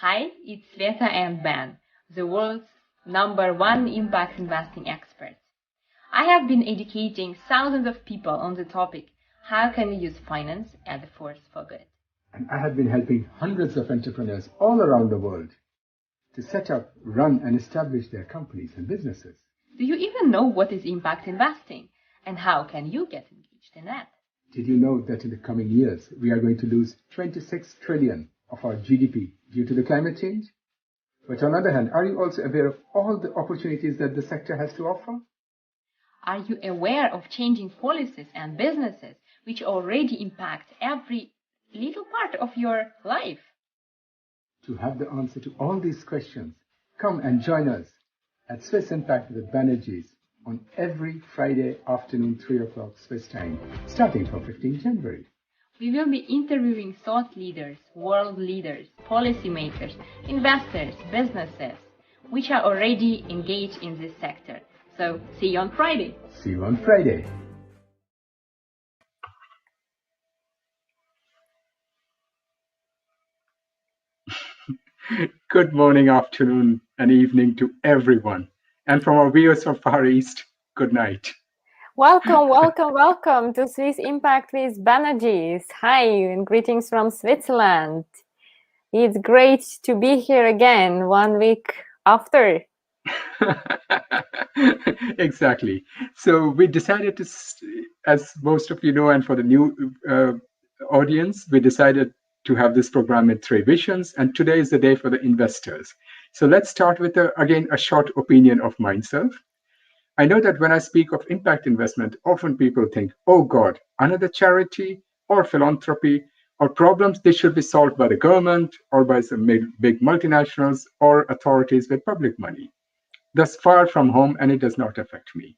Hi, it's Sveta and Ben, the world's #1 impact investing experts. I have been educating thousands of people on the topic, how can we use finance as a force for good? And I have been helping hundreds of entrepreneurs all around the world to set up, run, and establish their companies and businesses. Do you even know what is impact investing? And how can you get engaged in that? Did you know that in the coming years, we are going to lose 26 trillion of our GDP due to the climate change? But on the other hand, are you also aware of all the opportunities that the sector has to offer? Are you aware of changing policies and businesses which already impact every little part of your life? To have the answer to all these questions, come and join us at Swiss Impact with Banerjees on every Friday afternoon, 3 o'clock Swiss time, starting from 15 January. We will be interviewing thought leaders, world leaders, policymakers, investors, businesses, which are already engaged in this sector. So, see you on Friday. See you on Friday. Good morning, afternoon, and evening to everyone. And from our viewers from Far East, good night. Welcome to Swiss Impact with Banerjees. Hi, and greetings from Switzerland. It's great to be here again 1 week after. Exactly. So we decided to, as most of you know, and for the new audience, we decided to have this program in 3 visions, and today is the day for the investors. So let's start with, again, a short opinion of myself. I know that when I speak of impact investment, often people think, oh God, another charity or philanthropy or problems that should be solved by the government or by some big multinationals or authorities with public money. Thus far from home, and it does not affect me.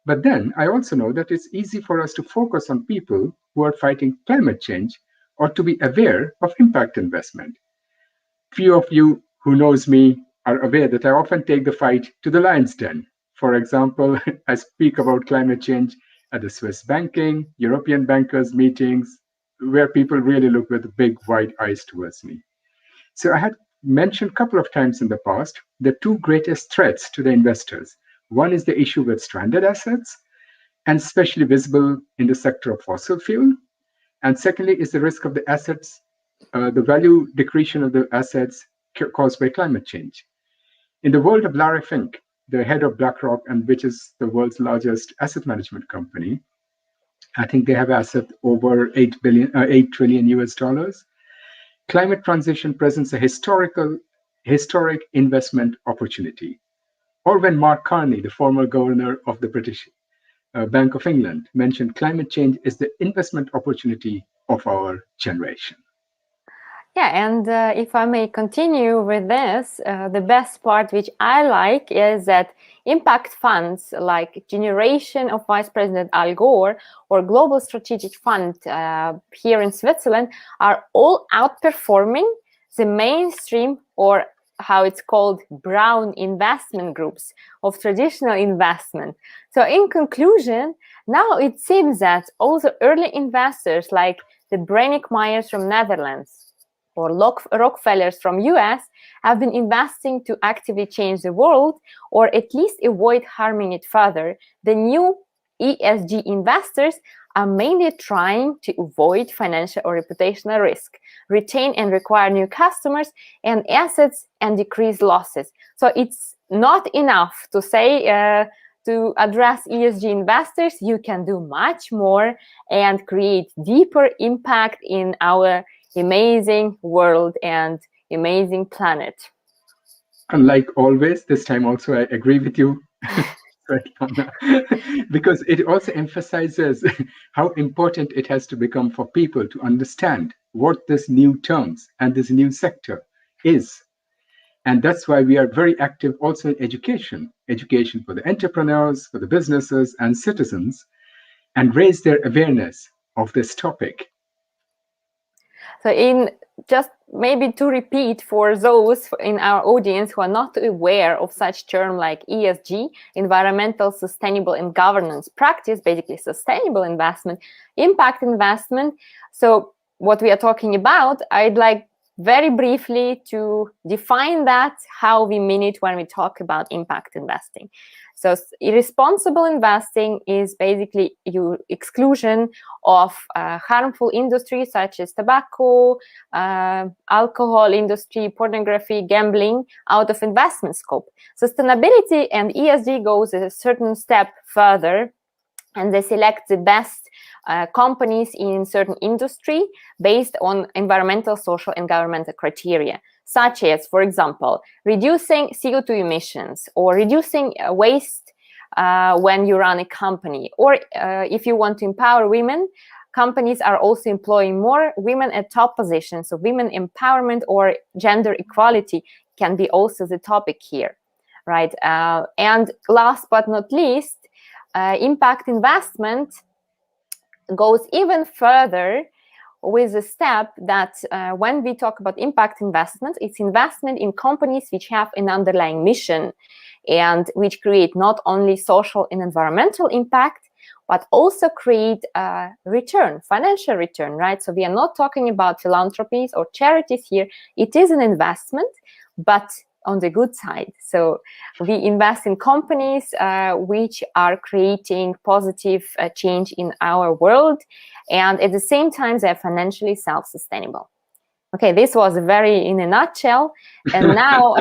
But then I also know that it's easy for us to focus on people who are fighting climate change or to be aware of impact investment. Few of you who knows me are aware that I often take the fight to the lion's den. For example, I speak about climate change at the Swiss banking, European bankers meetings, where people really look with big wide eyes towards me. So I had mentioned a couple of times in the past the 2 greatest threats to the investors. One is the issue with stranded assets, and especially visible in the sector of fossil fuel. And secondly is the risk of the assets, the value decretion of the assets caused by climate change. In the world of Larry Fink, the head of BlackRock, and which is the world's largest asset management company, I think they have assets over $8 trillion US dollars. Climate transition presents a historic investment opportunity. Or when Mark Carney, the former governor of the British Bank of England, mentioned climate change is the investment opportunity of our generation. Yeah, and if I may continue with this, the best part which I like is that impact funds like Generation of Vice President Al Gore or Global Strategic Fund here in Switzerland are all outperforming the mainstream, or how it's called, brown investment groups of traditional investment. So in conclusion, now it seems that all the early investors like the Brenik Myers from Netherlands or Rockefellers from US have been investing to actively change the world, or at least avoid harming it further. The new ESG investors are mainly trying to avoid financial or reputational risk, retain and require new customers and assets, and decrease losses. So it's not enough to say to address ESG investors. You can do much more and create deeper impact in our amazing world and amazing planet. And like always, this time also I agree with you, because it also emphasizes how important it has to become for people to understand what this new terms and this new sector is. And that's why we are very active also in education for the entrepreneurs, for the businesses and citizens, and raise their awareness of this topic. So in just maybe to repeat for those in our audience who are not aware of such term like ESG, environmental, sustainable and governance practice, basically sustainable investment, impact investment. So what we are talking about, I'd like very briefly to define that, how we mean it when we talk about impact investing. So irresponsible investing is basically your exclusion of harmful industries such as tobacco, alcohol industry, pornography, gambling out of investment scope. Sustainability and ESG goes a certain step further, and they select the best companies in certain industry based on environmental, social, and governmental criteria, such as, for example, reducing CO2 emissions or reducing waste when you run a company. Or if you want to empower women, companies are also employing more women at top positions. So women empowerment or gender equality can be also the topic here, right? And last but not least, impact investment goes even further with the step that when we talk about impact investment, it's investment in companies which have an underlying mission and which create not only social and environmental impact, but also create a return, financial return, right? So we are not talking about philanthropies or charities here. It is an investment, but on the good side. So we invest in companies which are creating positive change in our world, and at the same time they are financially self-sustainable. Okay, this was very in a nutshell, and now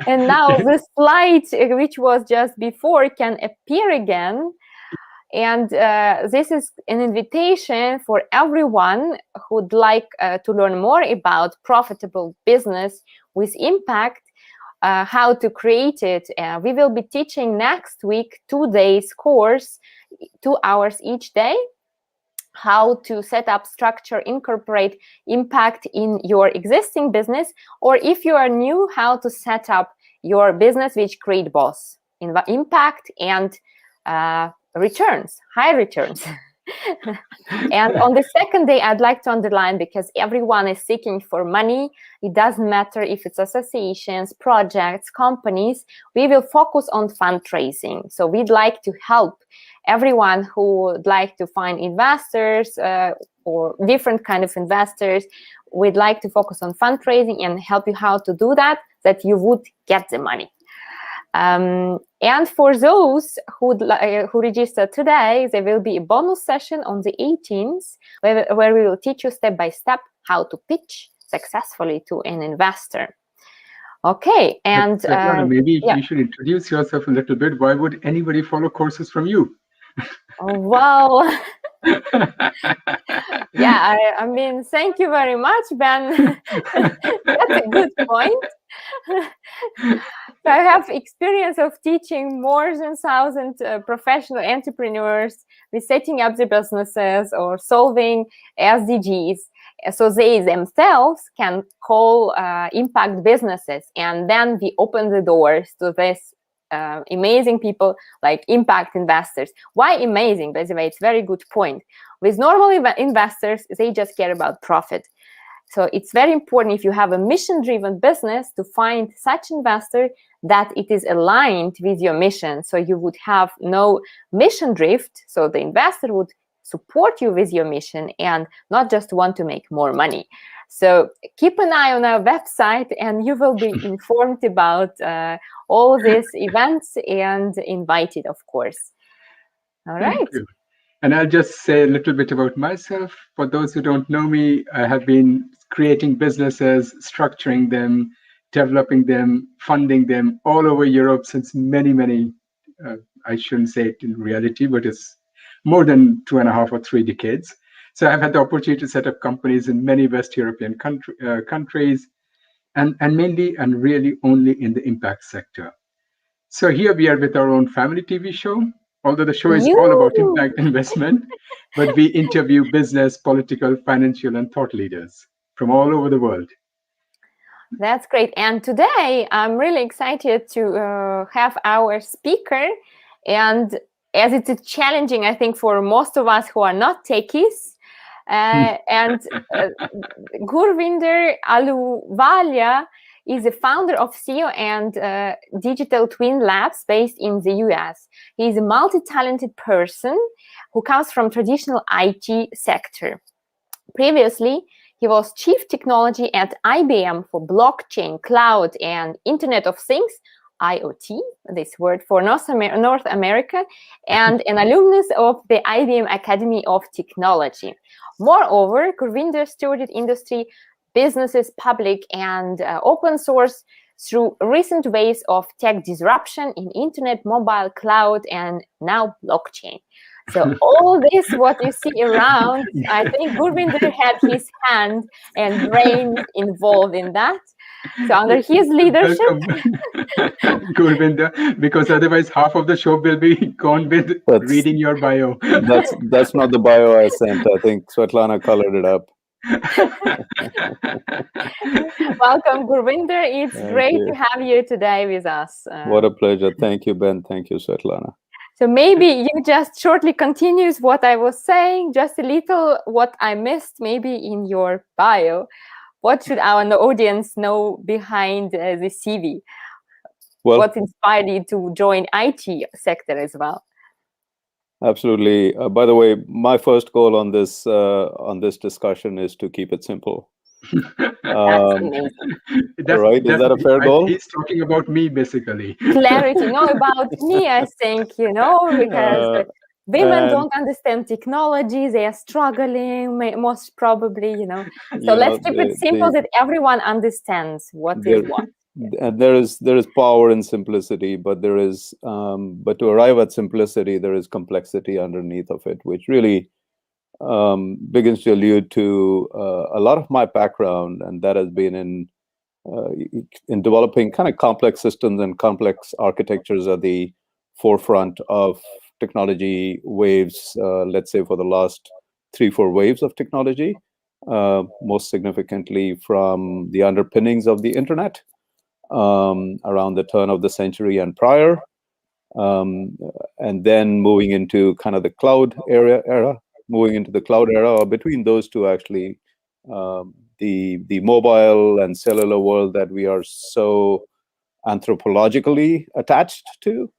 and now the slide which was just before can appear again. And this is an invitation for everyone who'd like to learn more about profitable business with impact, how to create it. We will be teaching next week 2 days course, 2 hours each day, how to set up structure, incorporate impact in your existing business, or if you are new, how to set up your business which create both impact and returns, high returns. And on the second day, I'd like to underline, because everyone is seeking for money, it doesn't matter if it's associations, projects, companies, we will focus on fundraising. So we'd like to help everyone who would like to find investors or different kind of investors. We'd like to focus on fundraising and help you how to do that you would get the money. And for those who register today, there will be a bonus session on the 18th where we will teach you step by step how to pitch successfully to an investor. Okay, and maybe you should introduce yourself a little bit. Why would anybody follow courses from you? Oh, well, yeah, I mean, thank you very much, Ben. That's a good point. I have experience of teaching more than 1,000 professional entrepreneurs with setting up their businesses or solving SDGs. So they themselves can call impact businesses, and then we open the doors to this amazing people like impact investors. Why amazing? By the way, it's a very good point. With normal investors, they just care about profit. So it's very important if you have a mission-driven business to find such investor that it is aligned with your mission. So you would have no mission drift. So the investor would support you with your mission and not just want to make more money. So keep an eye on our website and you will be informed about all these events and invited, of course. All right. Thank you. And I'll just say a little bit about myself. For those who don't know me, I have been creating businesses, structuring them, developing them, funding them all over Europe since many, I shouldn't say it in reality, but it's more than 2.5 or 3 decades. So I've had the opportunity to set up companies in many West European countries, and mainly and really only in the impact sector. So here we are with our own family TV show, although the show is all about impact investment, but we interview business, political, financial, and thought leaders from all over the world. That's great. And today I'm really excited to have our speaker. And as it's challenging, I think, for most of us who are not techies, and Gurvinder Ahluwalia is the founder of CEO and Digital Twin Labs based in the US. He's a multi-talented person who comes from traditional IT sector. Previously, He was Chief Technology at IBM for blockchain, cloud, and Internet of Things, IoT, this word for North America, and an alumnus of the IBM Academy of Technology. Moreover, Gurvinder stewarded industry, businesses, public, and open source through recent waves of tech disruption in internet, mobile, cloud, and now blockchain. So all this, what you see around, I think Gurvinder had his hand and brain involved in that. So under his leadership, Gurvinder, because otherwise half of the show will be gone with reading your bio. That's not the bio I sent. I think Svetlana colored it up. Welcome, Gurvinder. It's great to have you today with us. What a pleasure. Thank you, Ben. Thank you, Svetlana. So maybe you just shortly continues what I was saying, just a little what I missed maybe in your bio. What should our audience know behind the CV? Well, what inspired you to join IT sector as well? Absolutely. By the way, my first goal on this discussion is to keep it simple. That's amazing. Right? Is that a fair goal? He's talking about me, basically. Clarity, no, about me, I think, because women don't understand technology, they are struggling, most probably, So let's keep it simple that everyone understands what is what. And there is power in simplicity, but but to arrive at simplicity, there is complexity underneath of it, which really begins to allude to a lot of my background, and that has been in developing kind of complex systems and complex architectures at the forefront of technology waves, let's say for the last 3-4 waves of technology, most significantly from the underpinnings of the internet around the turn of the century and prior, and then moving into kind of the cloud era, moving into the cloud era, or between those two actually, the mobile and cellular world that we are so anthropologically attached to,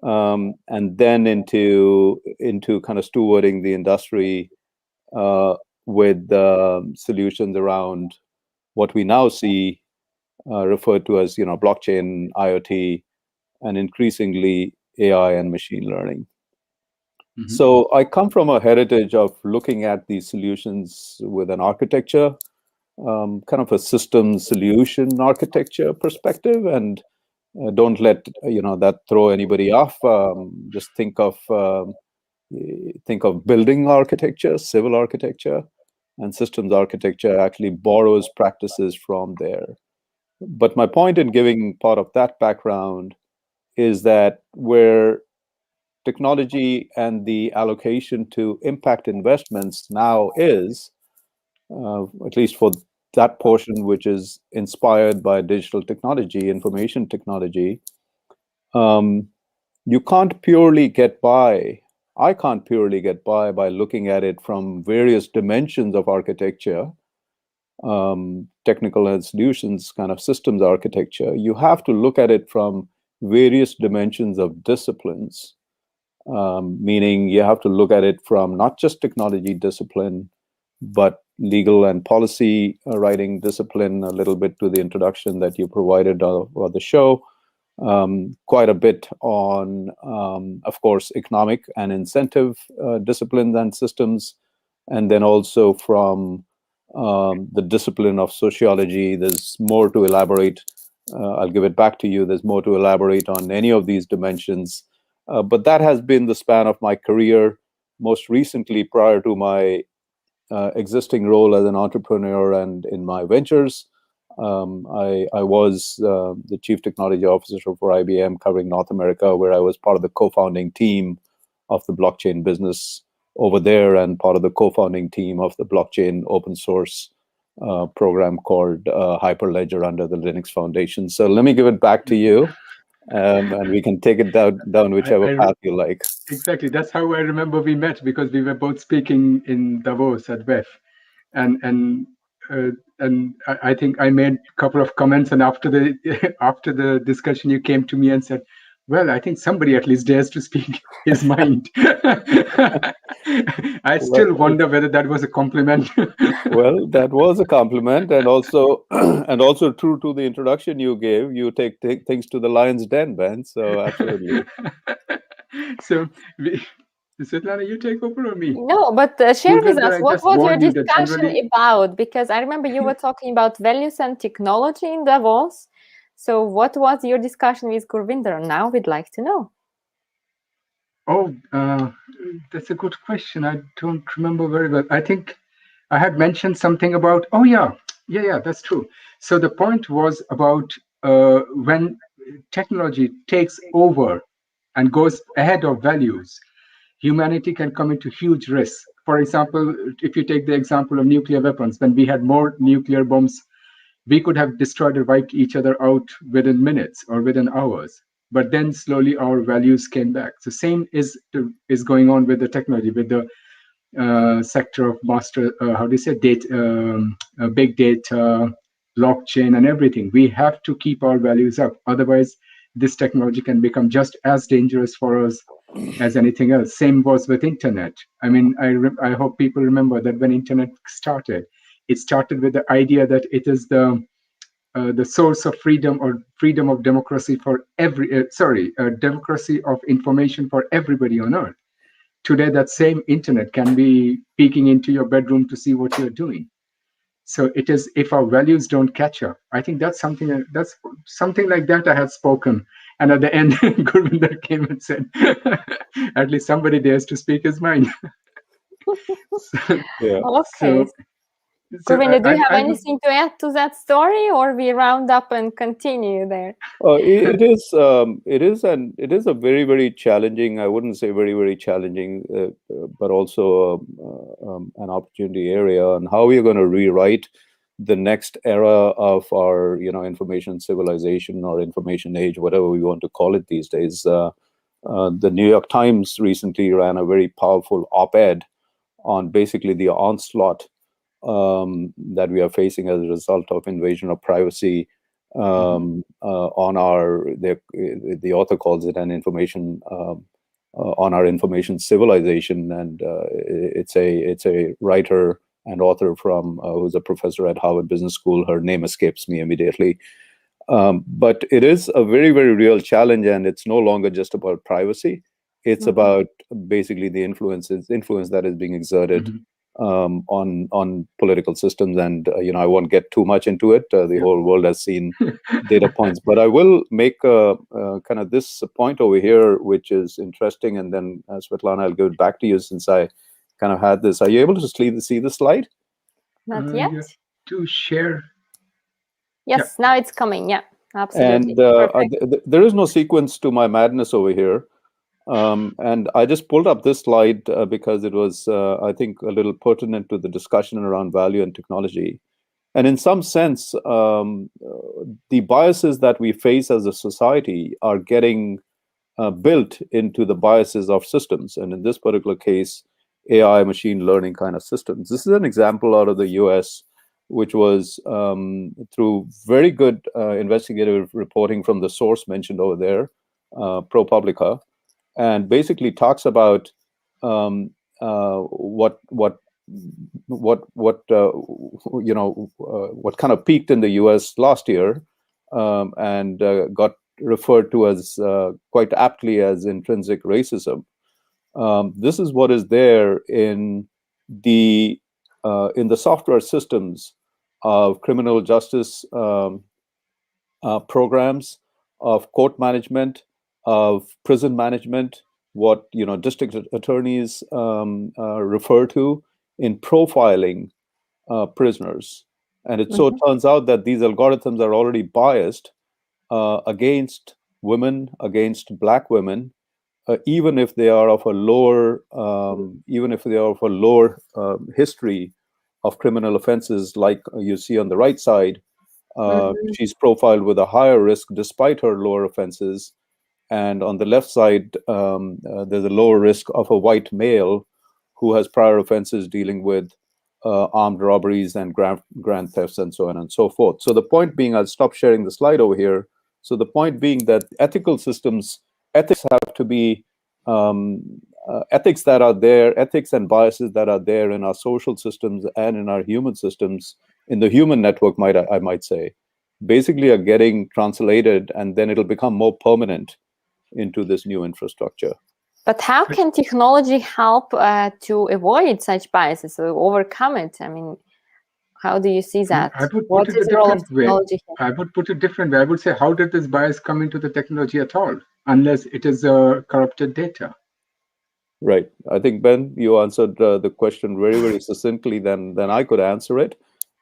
and then into kind of stewarding the industry with solutions around what we now see referred to as blockchain, IoT, and increasingly AI and machine learning. Mm-hmm. So I come from a heritage of looking at these solutions with an architecture, kind of a system solution architecture perspective, and don't let that throw anybody off. Just think of building architecture, civil architecture, and systems architecture actually borrows practices from there. But my point in giving part of that background is that where technology and the allocation to impact investments now is, at least for that portion which is inspired by digital technology, information technology, you can't purely get by. I can't purely get by looking at it from various dimensions of architecture, technical and solutions kind of systems architecture. You have to look at it from various dimensions of disciplines, meaning you have to look at it from not just technology discipline, but legal and policy writing discipline, a little bit to the introduction that you provided on the show, quite a bit on, of course, economic and incentive disciplines and systems, and then also from the discipline of sociology. There's more to elaborate. I'll give it back to you. There's more to elaborate on any of these dimensions. But that has been the span of my career. Most recently, prior to my existing role as an entrepreneur and in my ventures, I was the Chief Technology Officer for IBM covering North America, where I was part of the co-founding team of the blockchain business over there and part of the co-founding team of the blockchain open source program called Hyperledger under the Linux Foundation. So let me give it back to you, and we can take it down whichever path you like. Exactly. That's how I remember we met, because we were both speaking in Davos at WEF. And I think I made a couple of comments, and after the discussion, you came to me and said, Well, I think somebody at least dares to speak his mind. I still wonder whether that was a compliment. Well, that was a compliment, and also and also true to the introduction you gave. You take things to the lion's den, Ben. So absolutely. So, Svetlana, you take over or me? No, but share with Gurvinder, us I what just was your warned you that discussion generally. about? Because I remember you were talking about values and technology in Davos. So what was your discussion with Gurvinder? Now we'd like to know. Oh, that's a good question. I don't remember very well. I think I had mentioned something about. Oh, yeah, that's true. So the point was about when technology takes over and goes ahead of values, humanity can come into huge risks. For example, if you take the example of nuclear weapons, when we had more nuclear bombs, we could have destroyed or wiped each other out within minutes or within hours. But then slowly our values came back. So same is going on with the technology, with the sector of master, how do you say, big data, blockchain, and everything. We have to keep our values up. Otherwise, this technology can become just as dangerous for us as anything else. Same was with internet. I mean, I hope people remember that when internet started, it started with the idea that it is the source of freedom or freedom of democracy for democracy of information for everybody on earth. Today, that same internet can be peeking into your bedroom to see what you're doing. So it is, if our values don't catch up, I think that's something like that I had spoken. And at the end, Gurvinder came and said, at least somebody dares to speak his mind. Yeah. Okay. Gurvinder, do you have anything to add to that story, or we round up and continue there? It is a very, very challenging, I wouldn't say very, very challenging, but also an opportunity area, and how we are going to rewrite the next era of our, information civilization or information age, whatever we want to call it these days. The New York Times recently ran a very powerful op-ed on basically the onslaught that we are facing as a result of invasion of privacy on the author calls it an information on our information civilization, and it's a writer and author from who's a professor at Harvard Business School. Her name escapes me immediately, but it is a very, very real challenge, and it's no longer just about privacy. It's about basically the influence that is being exerted on political systems, and I won't get too much into it. The whole world has seen data points, but I will make kind of this point over here, which is interesting, and then Svetlana, I'll give it back to you since I kind of had this. Are you able to see the slide? Not yet. To share. Yes, now it's coming. Yeah, absolutely. And there is no sequence to my madness over here. And I just pulled up this slide because it was, I think, a little pertinent to the discussion around value and technology. And in some sense, the biases that we face as a society are getting built into the biases of systems. And in this particular case, AI, machine learning kind of systems. This is an example out of the US, which was through very good investigative reporting from the source mentioned over there, ProPublica, and basically talks about what kind of peaked in the U.S. last year and got referred to as quite aptly as intrinsic racism. This is what is there in the software systems of criminal justice programs, of court management, of prison management, what district attorneys refer to in profiling prisoners. And it so turns out that these algorithms are already biased against women, against Black women, even if they are of a lower, history of criminal offenses, like you see on the right side. She's profiled with a higher risk despite her lower offenses. And on the left side, there's a lower risk of a white male who has prior offenses dealing with armed robberies and grand thefts and so on and so forth. So the point being, I'll stop sharing the slide over here. So the point being that ethical systems ethics have to be ethics that are there, ethics and biases that are there in our social systems and in our human systems, in the human network, I might say, basically are getting translated, and then it'll become more permanent into this new infrastructure. But how can technology help to avoid such biases or overcome it? I mean, how do you see that? What is the role of technology here? I would put it different way. I would say, how did this bias come into the technology at all, unless it is corrupted data? Right. I think, Ben, you answered the question very, very succinctly than I could answer it.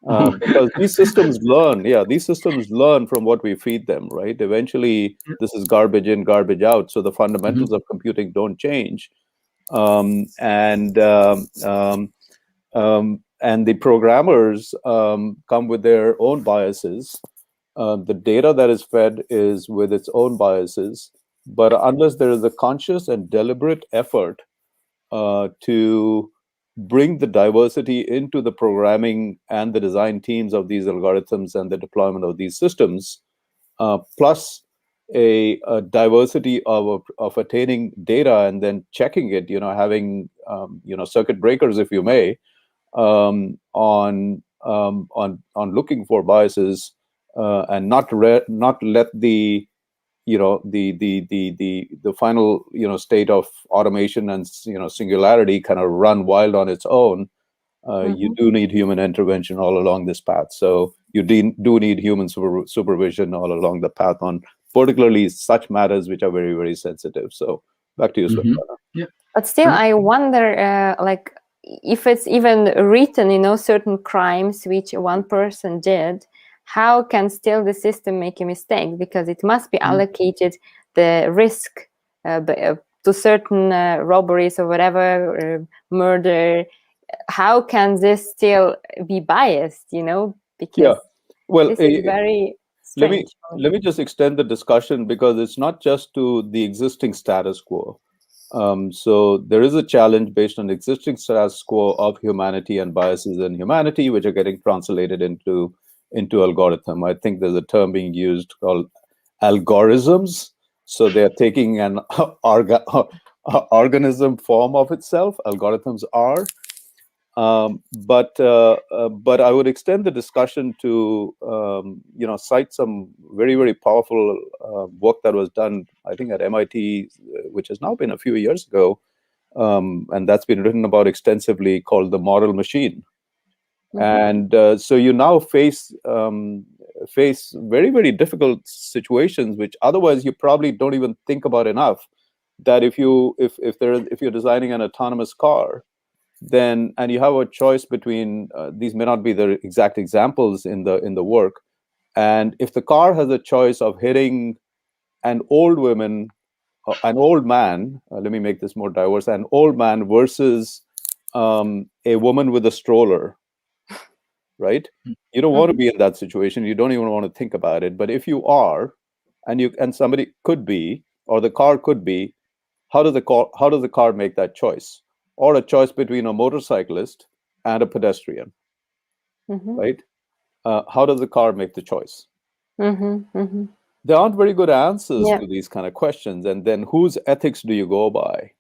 Because these systems learn, these systems learn from what we feed them, right? Eventually, this is garbage in, garbage out. So the fundamentals of computing don't change. And the programmers come with their own biases. The data that is fed is with its own biases. But unless there is a conscious and deliberate effort to bring the diversity into the programming and the design teams of these algorithms and the deployment of these systems, plus a diversity of attaining data and then checking it, having circuit breakers, if you may, on looking for biases, and not let the the final state of automation and singularity kind of run wild on its own. You do need human intervention all along this path. So you do need human supervision all along the path on particularly such matters which are very, very sensitive. So back to you, Svetlana. Yeah. But still, I wonder, like, if it's even written, certain crimes which one person did, how can still the system make a mistake? Because it must be allocated the risk to certain robberies or whatever, murder. How can this still be biased? Because this is very strange. Let me just extend the discussion, because it's not just to the existing status quo. So there is a challenge based on existing status quo of humanity and biases in humanity, which are getting translated into algorithm. I think there's a term being used called algorithms. So they're taking an organism form of itself. Algorithms are. But I would extend the discussion to cite some very, very powerful work that was done, I think, at MIT, which has now been a few years ago, and that's been written about extensively, called The Moral Machine. And so you now face very, very difficult situations, which otherwise you probably don't even think about enough. That if you're designing an autonomous car, then, and you have a choice between these may not be the exact examples in the work, and if the car has a choice of hitting an old man, let me make this more diverse, an old man versus a woman with a stroller, right? You don't want to be in that situation. You don't even want to think about it. But if you are, and somebody could be, or the car could be, how does the car make that choice? Or a choice between a motorcyclist and a pedestrian, right? How does the car make the choice? There aren't very good answers to these kind of questions. And then whose ethics do you go by?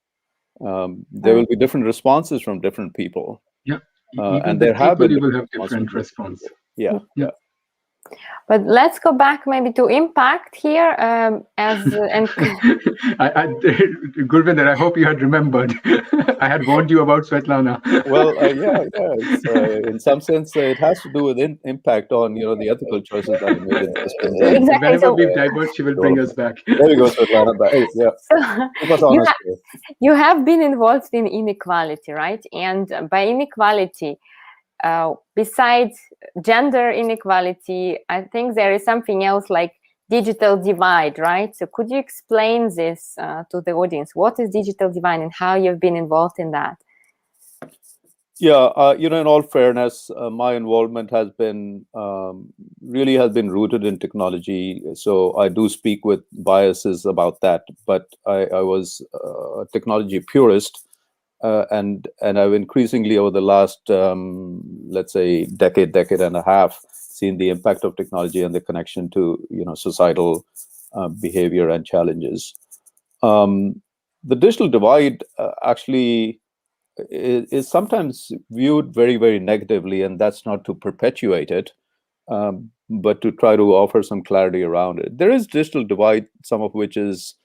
There will be different responses from different people. Yeah. And there have been you will have different responses. Yeah. But let's go back maybe to impact here. Gurvinder, I hope you had remembered. I had warned you about Svetlana. Well, it's, in some sense, it has to do with impact on the ethical choices that are made in systems. Exactly. Whenever we divert, she will bring us back. There you go, Svetlana. You have been involved in inequality, right? And by inequality, besides gender inequality, I think there is something else like digital divide, right? So could you explain this to the audience? What is digital divide and how you've been involved in that? Yeah, in all fairness, my involvement has been rooted in technology. So I do speak with biases about that, but I was a technology purist. And I've increasingly over the last, let's say, decade and a half, seen the impact of technology and the connection to societal behavior and challenges. The digital divide actually is sometimes viewed very, very negatively, and that's not to perpetuate it, but to try to offer some clarity around it. There is digital divide, some of which is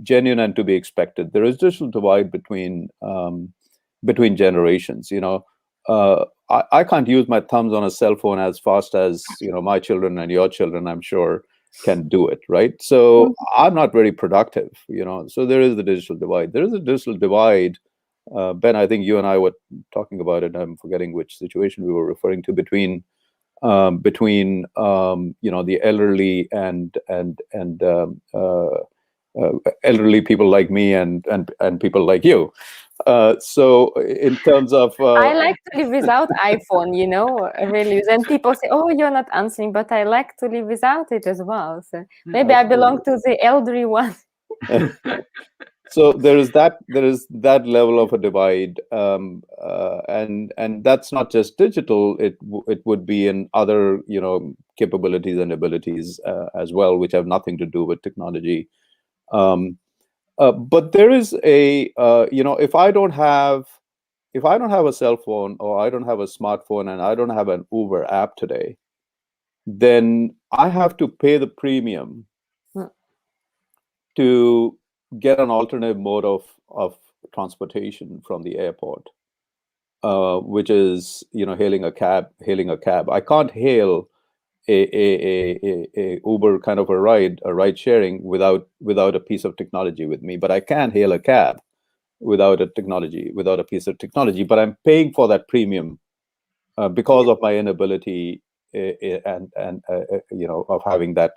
genuine and to be expected. There is digital divide between generations. I can't use my thumbs on a cell phone as fast as my children and your children, I'm sure, can do it, right? So I'm not very productive, so there is the digital divide. There is a digital divide. Ben, I think you and I were talking about it. I'm forgetting which situation we were referring to between the elderly and elderly people like me and people like you. So in terms of I like to live without iPhone, really. Then people say, "Oh, you're not answering," but I like to live without it as well. So maybe I belong to the elderly one. So there is that level of a divide, and that's not just digital. It would be in other capabilities and abilities as well, which have nothing to do with technology. But there is a if I don't have a cell phone, or I don't have a smartphone, and I don't have an Uber app today, then I have to pay the premium to get an alternate mode of transportation from the airport, which is hailing a cab. I can't hail a Uber kind of a ride sharing without a piece of technology with me, but I can hail a cab without a piece of technology. But I'm paying for that premium because of my inability and of having that.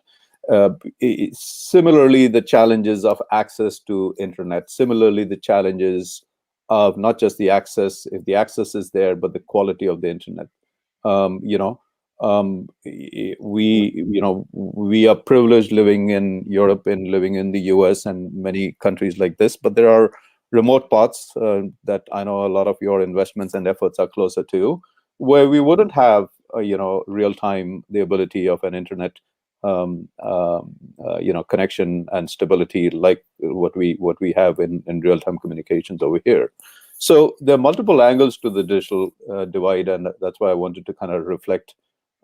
Similarly, the challenges of access to internet. Similarly, the challenges of not just the access, if the access is there, but the quality of the internet. We are privileged living in Europe and living in the US and many countries like this, but there are remote parts that I know a lot of your investments and efforts are closer to, where we wouldn't have real time the ability of an internet connection and stability like what we have in real time communications over here. So there are multiple angles to the digital divide, and that's why I wanted to kind of reflect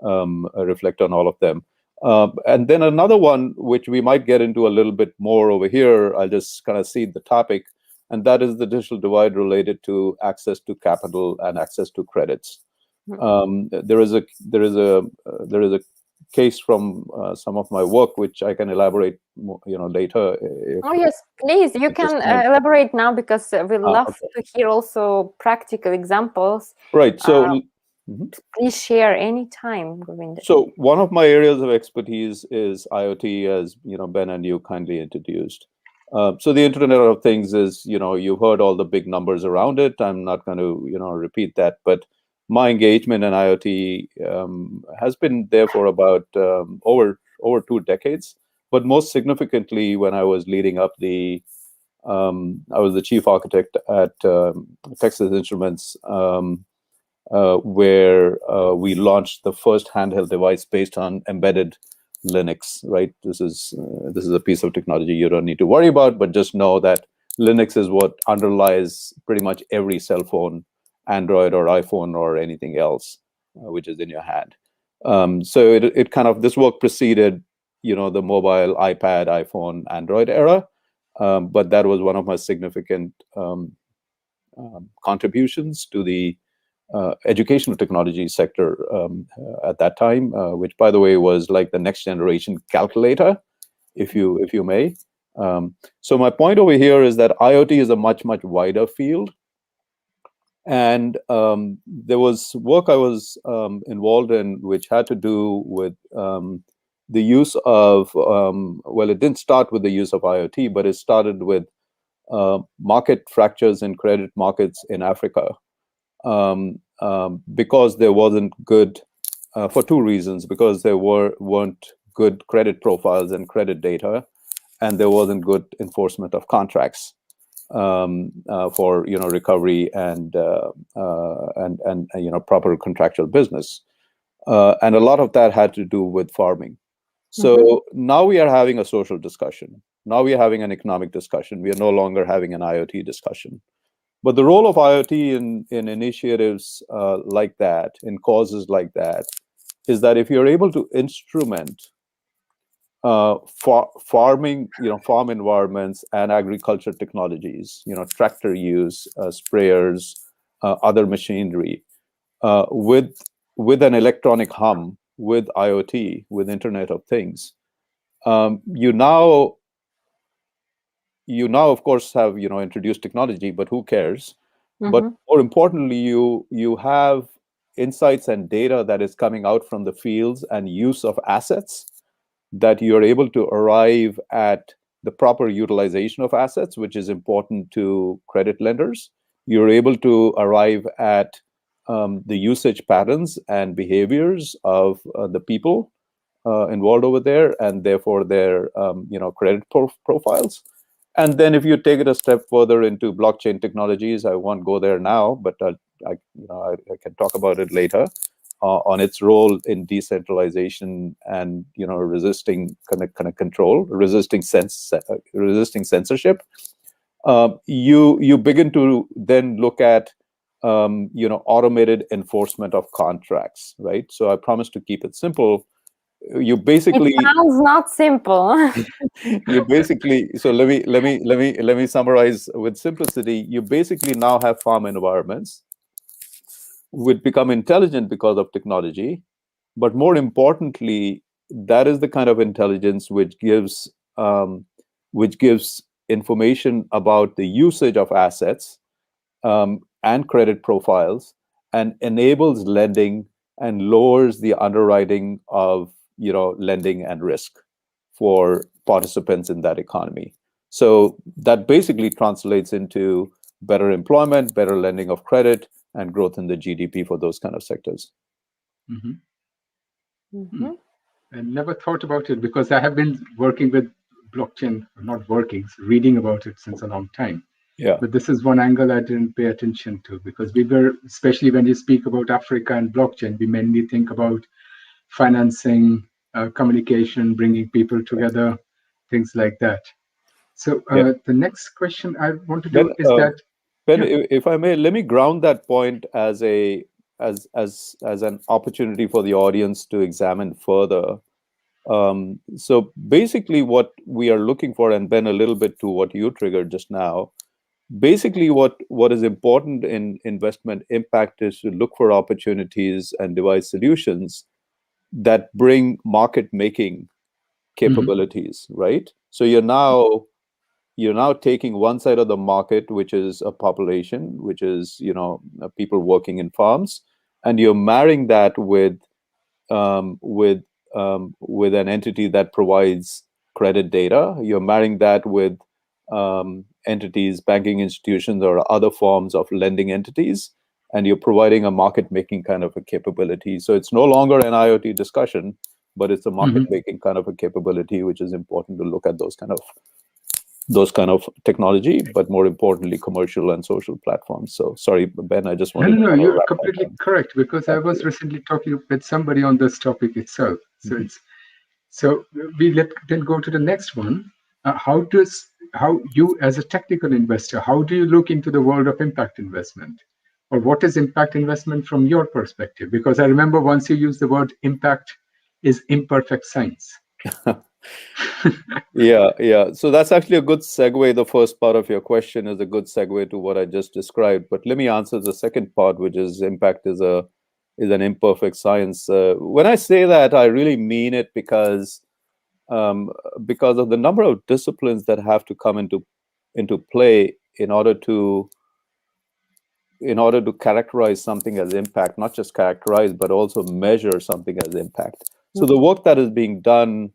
on all of them. And then another one, which we might get into a little bit more over here, I'll just kind of seed the topic, and that is the digital divide related to access to capital and access to credits. There is a case from some of my work, which I can elaborate more, later. Oh yes, please. You can elaborate now, because we love to hear also practical examples. Right. So please share anytime, Gurvinder. So one of my areas of expertise is IoT, as Ben and you kindly introduced. So the Internet of Things is, you've heard all the big numbers around it. I'm not going to, repeat that, but my engagement in IoT has been there for about over 2 decades. But most significantly, when I was leading up I was the chief architect at Texas Instruments, where we launched the first handheld device based on embedded Linux. Right, this is a piece of technology you don't need to worry about, but just know that Linux is what underlies pretty much every cell phone, Android or iPhone or anything else which is in your hand. So it kind of, this work preceded the mobile, iPad, iPhone, Android era, but that was one of my significant contributions to the educational technology sector at that time, which, by the way, was like the next generation calculator, if you may. So my point over here is that IoT is a much wider field, and there was work I was involved in which had to do with the use of well, it didn't start with the use of IoT, but it started with market fractures in credit markets in Africa. Because there wasn't good, for two reasons, because there weren't good credit profiles and credit data, and there wasn't good enforcement of contracts for recovery and proper contractual business, and a lot of that had to do with farming. So now we are having a social discussion, Now we are having an economic discussion. We are no longer having an IoT discussion. But the role of IoT in initiatives like that, in causes like that, is that if you're able to instrument farming, farm environments and agriculture technologies, tractor use, sprayers, other machinery, with an electronic hum, with IoT, with Internet of Things, you now of course have introduced technology, but who cares? But more importantly, you have insights and data that is coming out from the fields and use of assets, that you're able to arrive at the proper utilization of assets, which is important to credit lenders. You're able to arrive at the usage patterns and behaviors of the people involved over there, and therefore their credit profiles. And then if you take it a step further into blockchain technologies, I won't go there now, but I can talk about it later, on its role in decentralization and resisting kind of control, resisting censorship. You begin to then look at automated enforcement of contracts, right? So I promise to keep it simple. You basically, it sounds not simple. you basically, so let me summarize with simplicity. You basically now have farm environments which become intelligent because of technology, but more importantly, that is the kind of intelligence which gives information about the usage of assets and credit profiles, and enables lending and lowers the underwriting of lending and risk for participants in that economy. So that basically translates into better employment, better lending of credit, and growth in the GDP for those kind of sectors. I never thought about it, because I have been working with blockchain, not working, reading about it since a long time. Yeah. But this is one angle I didn't pay attention to, because we were, especially when you speak about Africa and blockchain, we mainly think about financing, communication, bringing people together, things like that. So the next question I want to do is that, Ben, if I may, let me ground that point as an opportunity for the audience to examine further. So basically, what we are looking for, and Ben, a little bit to what you triggered just now, basically what is important in investment impact is to look for opportunities and devise solutions that bring market making capabilities, right? So you're now taking one side of the market, which is a population, which is people working in farms, and you're marrying that with an entity that provides credit data. You're marrying that with entities, banking institutions, or other forms of lending entities, and you're providing a market-making kind of a capability. So it's no longer an IoT discussion, but it's a market-making kind of a capability, which is important to look at those kind of technology, but more importantly, commercial and social platforms. So sorry, Ben, I just wanted No, you're completely correct, because I was recently talking with somebody on this topic itself. So we then go to the next one. How you, as a technical investor, how do you look into the world of impact investment? Or what is impact investment from your perspective? Because I remember once you used the word impact is imperfect science. Yeah. So that's actually a good segue. The first part of your question is a good segue to what I just described. But let me answer the second part, which is impact is an imperfect science. When I say that, I really mean it because of the number of disciplines that have to come into play in order to characterize something as impact, not just characterize, but also measure something as impact. So the work that is being done,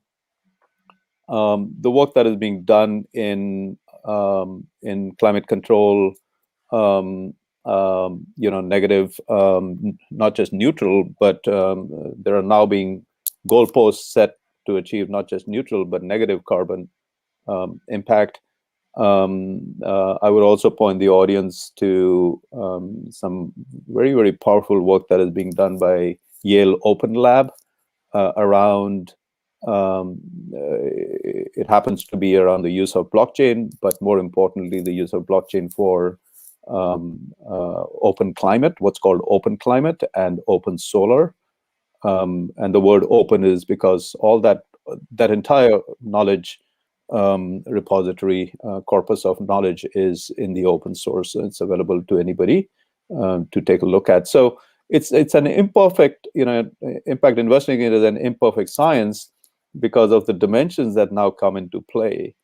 in climate control, negative, not just neutral, but there are now being goalposts set to achieve not just neutral but negative carbon impact. I would also point the audience to some very, very powerful work that is being done by Yale Open Lab around It happens to be around the use of blockchain, but more importantly, the use of blockchain for open climate, what's called open climate and open solar. And the word open is because all that entire knowledge repository, corpus of knowledge is in the open source. It's available to anybody to take a look at. So it's an imperfect, impact investing is an imperfect science because of the dimensions that now come into play.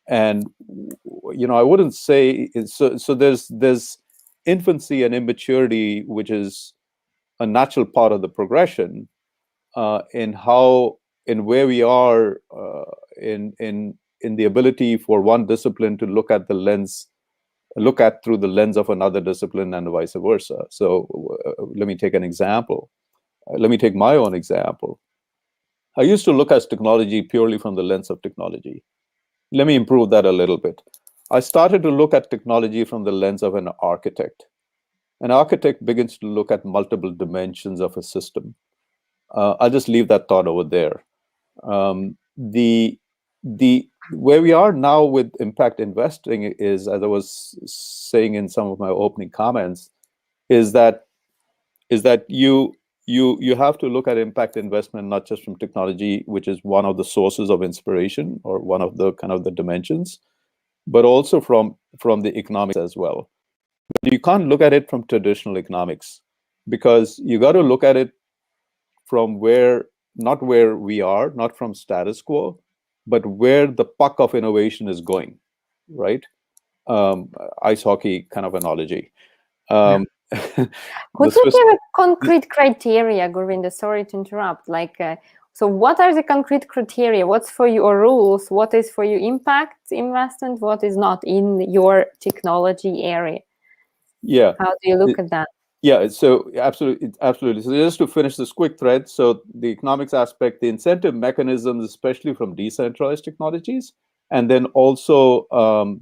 And I wouldn't say so there's infancy and immaturity, which is a natural part of the progression in where we are in the ability for one discipline to look at through the lens of another discipline and vice versa. So let me take an example. Let me take my own example. I used to look at technology purely from the lens of technology. Let me improve that a little bit. I started to look at technology from the lens of an architect. An architect begins to look at multiple dimensions of a system. I'll just leave that thought over there. Where we are now with impact investing is, as I was saying in some of my opening comments, is that you have to look at impact investment not just from technology, which is one of the sources of inspiration or one of the kind of the dimensions, but also from the economics as well. But you can't look at it from traditional economics, because you got to look at it from not where we are, not from status quo, but where the puck of innovation is going, right? Ice hockey kind of analogy. Could you give a concrete criteria, Gurvinder? Sorry to interrupt. So what are the concrete criteria? What's for you or rules? What is for you impact investment? What is not in your technology area? Yeah. How do you look at that? Yeah, so absolutely. So just to finish this quick thread, so the economics aspect, the incentive mechanisms, especially from decentralized technologies, and then also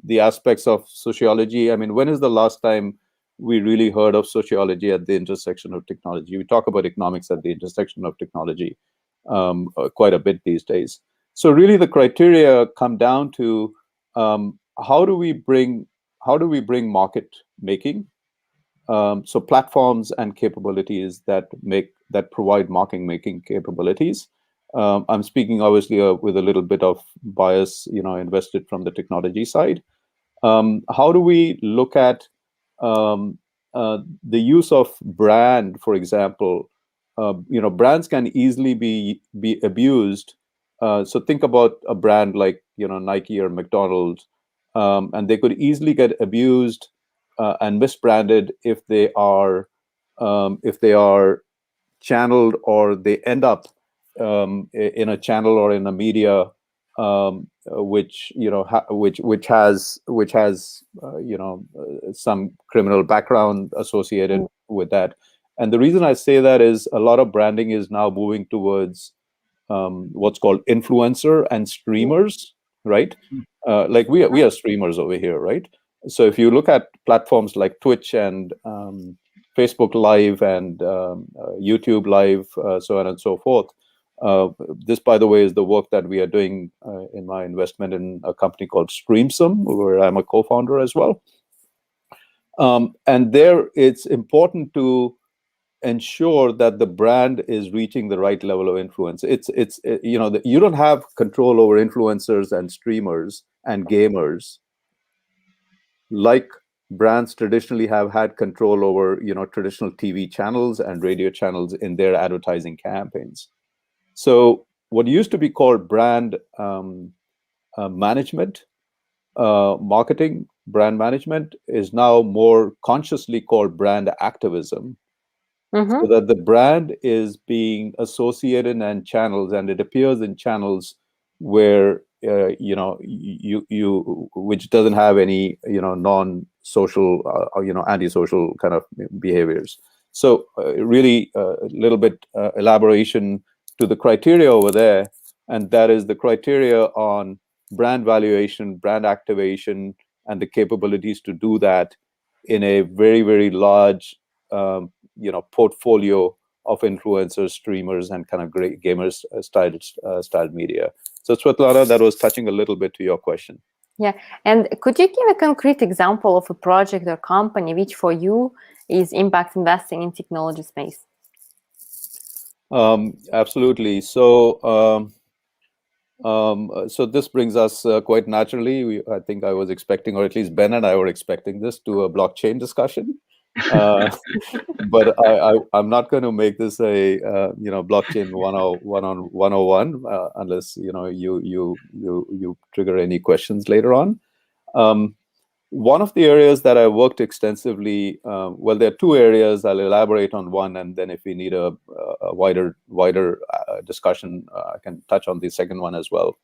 the aspects of sociology. I mean, when is the last time we really heard of sociology at the intersection of technology? We talk about economics at the intersection of technology quite a bit these days. So really, the criteria come down to how do we bring market making. So platforms and capabilities that provide market making capabilities. I'm speaking obviously with a little bit of bias, invested from the technology side. How do we look at the use of brand, for example? Brands can easily be abused. So think about a brand like Nike or McDonald's, and they could easily get abused and misbranded if they are channeled, or they end up in a channel or in a media which has some criminal background associated with that. And the reason I say that is a lot of branding is now moving towards what's called influencer and streamers, right? Like we are streamers over here, right? So if you look at platforms like Twitch and Facebook Live and YouTube Live, so on and so forth, this, by the way, is the work that we are doing in my investment in a company called StreamSum, where I'm a co-founder as well. And there, it's important to ensure that the brand is reaching the right level of influence. You don't have control over influencers and streamers and gamers like brands traditionally have had control over traditional TV channels and radio channels in their advertising campaigns. So what used to be called brand management, marketing, brand management, is now more consciously called brand activism. So that the brand is being associated in channels, and it appears in channels where which doesn't have any non-social antisocial kind of behaviors. So really a little bit elaboration to the criteria over there, and that is the criteria on brand valuation, brand activation, and the capabilities to do that in a very, very large portfolio influencers, streamers, and kind of great gamers styled media. So Svetlana, that was touching a little bit to your question. Yeah, and could you give a concrete example of a project or company which for you is impact investing in technology space? Absolutely. So so this brings us quite naturally. I think I was expecting, or at least Ben and I were expecting this, to a blockchain discussion. But I'm not going to make this a blockchain 101 unless you trigger any questions later on. One of the areas that I worked extensively, well, there are two areas. I'll elaborate on one, and then if we need a wider discussion, I can touch on the second one as well.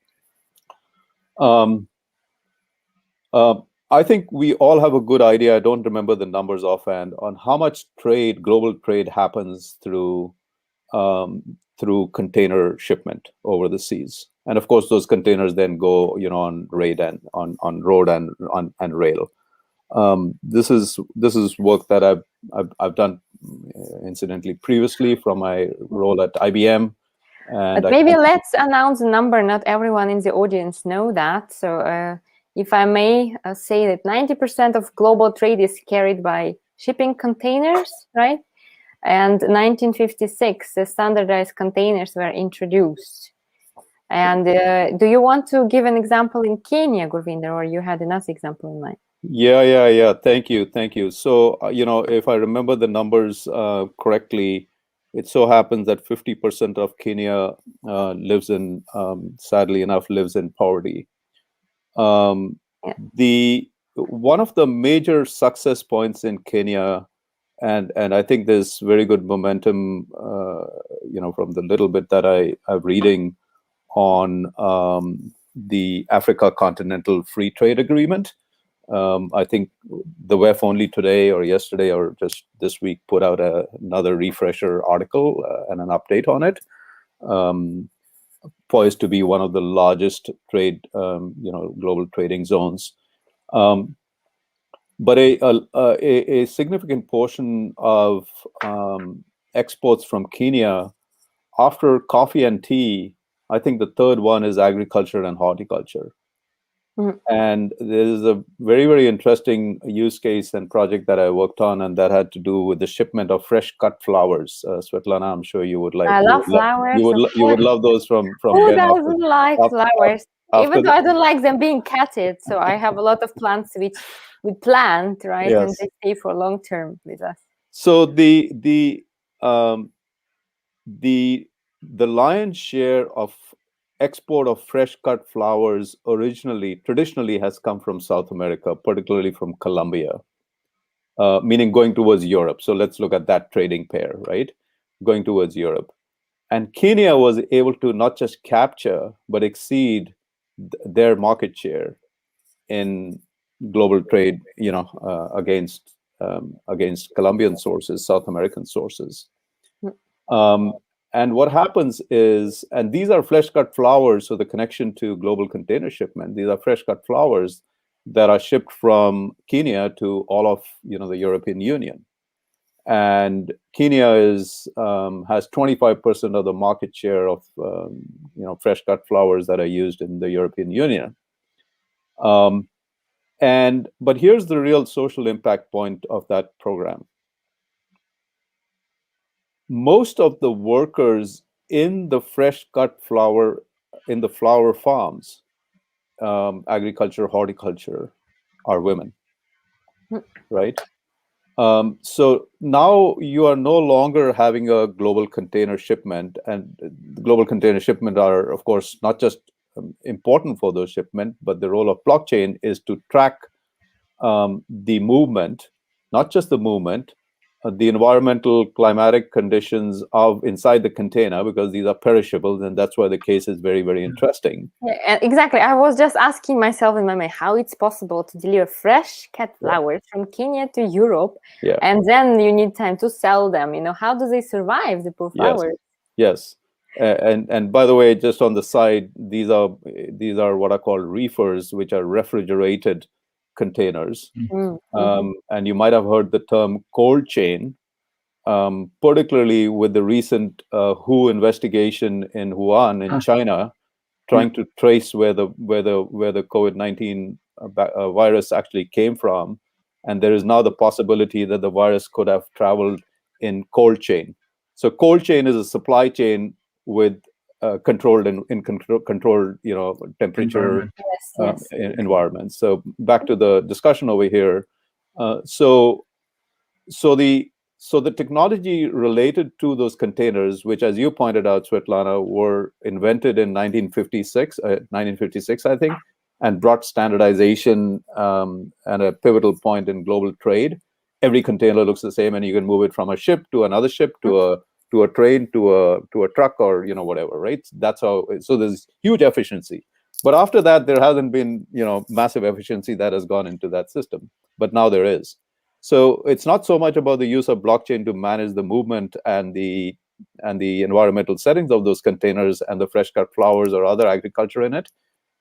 I think we all have a good idea. I don't remember the numbers offhand on how much global trade happens through container shipment over the seas, and of course those containers then go on road and rail. This is work that I've done incidentally previously from my role at IBM. And but maybe let's announce a number. Not everyone in the audience know that. So if I may say that 90% of global trade is carried by shipping containers, right? And 1956, the standardized containers were introduced. And do you want to give an example in Kenya, Gurvinder, or you had another example in mind? Yeah. Thank you. So, if I remember the numbers correctly, it so happens that 50% of Kenya sadly enough, lives in poverty. One of the major success points in Kenya, and I think there's very good momentum, from the little bit that I'm reading on the Africa Continental Free Trade Agreement. I think the WEF only today or yesterday or just this week put out another refresher article and an update on it. Poised to be one of the largest global trading zones. But a significant portion of exports from Kenya, after coffee and tea, I think the third one is agriculture and horticulture. Mm-hmm. And there is a very, very interesting use case and project that I worked on, and that had to do with the shipment of fresh cut flowers. Svetlana, I'm sure you would like. I love flowers. You would love those from. Who doesn't like flowers? Even though I don't like them being cutted, so I have a lot of plants which we plant, right, yes, and they stay for long term with us. So the lion's share of export of fresh cut flowers traditionally has come from South America, particularly from Colombia, meaning going towards Europe. So let's look at that trading pair, right? Going towards Europe. And Kenya was able to not just capture, but exceed their market share in global trade, against Colombian sources, South American sources. And what happens is, and these are fresh cut flowers, so the connection to global container shipment, these are fresh cut flowers that are shipped from Kenya to all of the European Union. And Kenya has 25% of the market share of fresh cut flowers that are used in the European Union. But here's the real social impact point of that program. Most of the workers in the fresh cut flower, in the flower farms, agriculture, horticulture, are women, right? So now you are no longer having a global container shipment, and the global container shipment are, of course, not just important for those shipment, but the role of blockchain is to track the movement, not just the movement, the environmental climatic conditions of inside the container, because these are perishable, and that's why the case is very, very interesting. Yeah, exactly. I was just asking myself in my mind how it's possible to deliver fresh cut flowers from Kenya to Europe, and then you need time to sell them. How do they survive, the poor flowers? Yes. And by the way, just on the side, these are what are called reefers, which are refrigerated containers. Mm-hmm. And you might have heard the term cold chain. particularly with the recent WHO investigation in Wuhan in China, trying to trace where the COVID-19 virus actually came from, and there is now the possibility that the virus could have traveled in cold chain. So cold chain is a supply chain with controlled temperature environment. So back to the discussion over here. So the technology related to those containers, which, as you pointed out, Svetlana, were invented in 1956, I think, and brought standardization and a pivotal point in global trade. Every container looks the same, and you can move it from a ship to another ship to a train to a truck, or whatever, right? That's how. So there's huge efficiency. But after that, there hasn't been massive efficiency that has gone into that system. But now there is. So it's not so much about the use of blockchain to manage the movement and the environmental settings of those containers and the fresh cut flowers or other agriculture in it,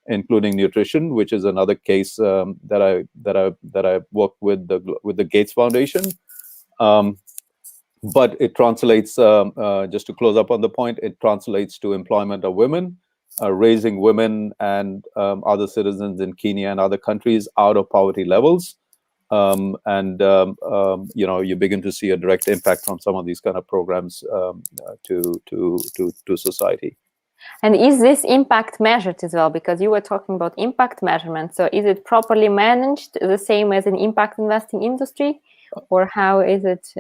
including nutrition, which is another case that I worked with the Gates Foundation. But it translates, just to close up on the point, it translates to employment of women, raising women and other citizens in Kenya and other countries out of poverty levels. You begin to see a direct impact from some of these kind of programs to society. And is this impact measured as well? Because you were talking about impact measurement. So is it properly managed the same as an impact investing industry, or how is it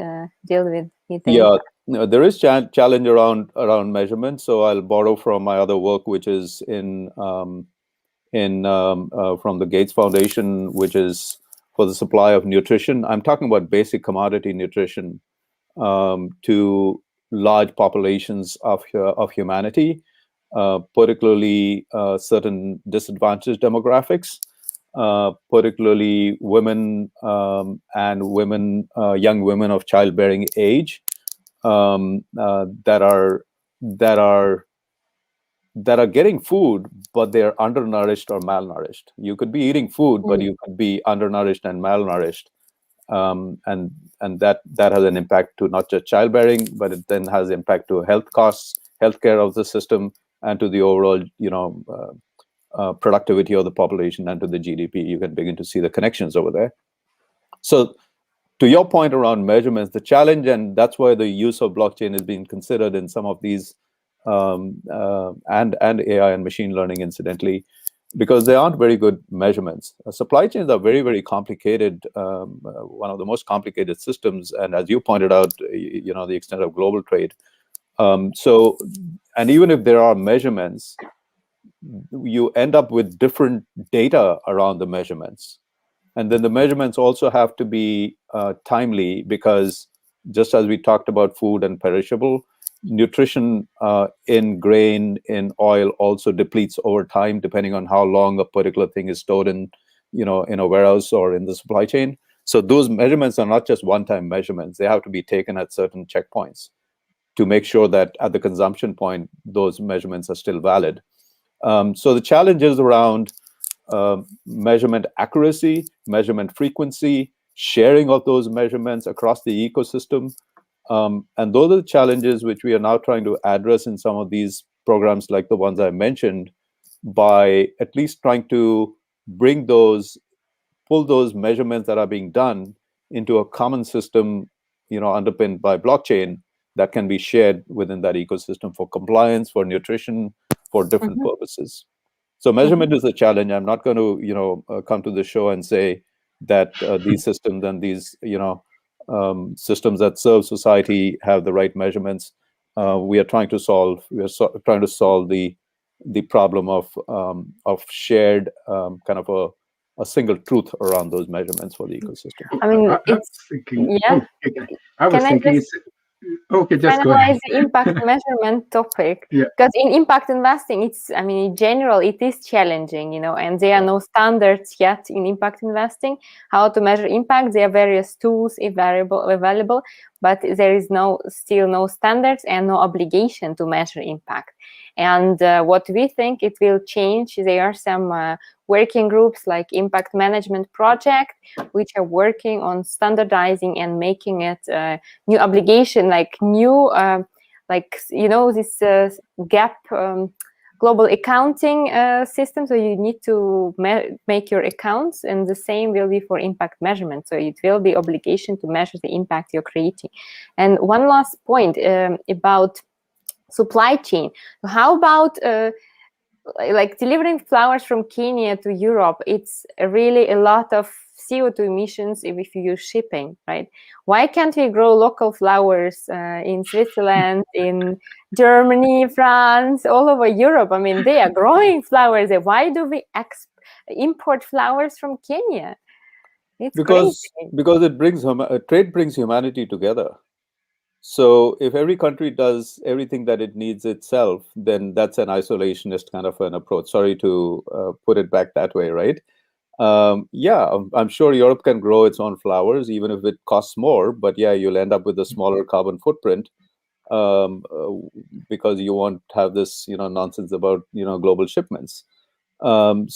dealt with? Impact? There is challenge around measurement. So I'll borrow from my other work, which is from the Gates Foundation, which is for the supply of nutrition. I'm talking about basic commodity nutrition to large populations of humanity, particularly certain disadvantaged demographics, particularly women and young women of childbearing age that are getting food, but they're undernourished or malnourished. You could be eating food, but you could be undernourished and malnourished, and that has an impact to not just childbearing, but it then has impact to health costs, healthcare of the system, and to the overall, productivity of the population and to the GDP. You can begin to see the connections over there. So, to your point around measurements, the challenge, and that's why the use of blockchain is being considered in some of these. And AI and machine learning, incidentally, because they aren't very good measurements. Supply chains are very, very complicated, one of the most complicated systems, and as you pointed out, the extent of global trade. And even if there are measurements, you end up with different data around the measurements. And then the measurements also have to be timely, because just as we talked about food and perishable, nutrition in grain, in oil also depletes over time, depending on how long a particular thing is stored in a warehouse or in the supply chain. So those measurements are not just one-time measurements. They have to be taken at certain checkpoints to make sure that at the consumption point, those measurements are still valid. So the challenge is around measurement accuracy, measurement frequency, sharing of those measurements across the ecosystem. And those are the challenges which we are now trying to address in some of these programs, like the ones I mentioned, by at least trying to pull those measurements that are being done into a common system, underpinned by blockchain, that can be shared within that ecosystem for compliance, for nutrition, for different purposes. So measurement is a challenge. I'm not going to, come to the show and say that these systems and these, systems that serve society have the right measurements. We are trying to solve the problem of shared kind of a single truth around those measurements for the ecosystem. I mean, Okay, just go ahead. The impact measurement topic, Yeah. Because in impact investing, in general, it is challenging, and there are no standards yet in impact investing. How to measure impact? There are various tools available, but there is still no standards and no obligation to measure impact. And what we think it will change, there are some working groups like Impact Management Project, which are working on standardizing and making it new obligation, like new, this gap global accounting system. So you need to make your accounts, and the same will be for impact measurement. So it will be obligation to measure the impact you're creating. And one last point about supply chain. How about like delivering flowers from Kenya to Europe? It's really a lot of CO2 emissions if you use shipping, right? Why can't we grow local flowers in Switzerland, in Germany, France, all over Europe? I mean, they are growing flowers there. Why do we import flowers from Kenya? It's because crazy. because it brings trade brings humanity together. So if every country does everything that it needs itself, then that's an isolationist kind of an approach. Sorry to put it back that way, right? Yeah, I'm sure Europe can grow its own flowers, even if it costs more. But yeah, you'll end up with a smaller carbon footprint because you won't have this, nonsense about, global shipments. Why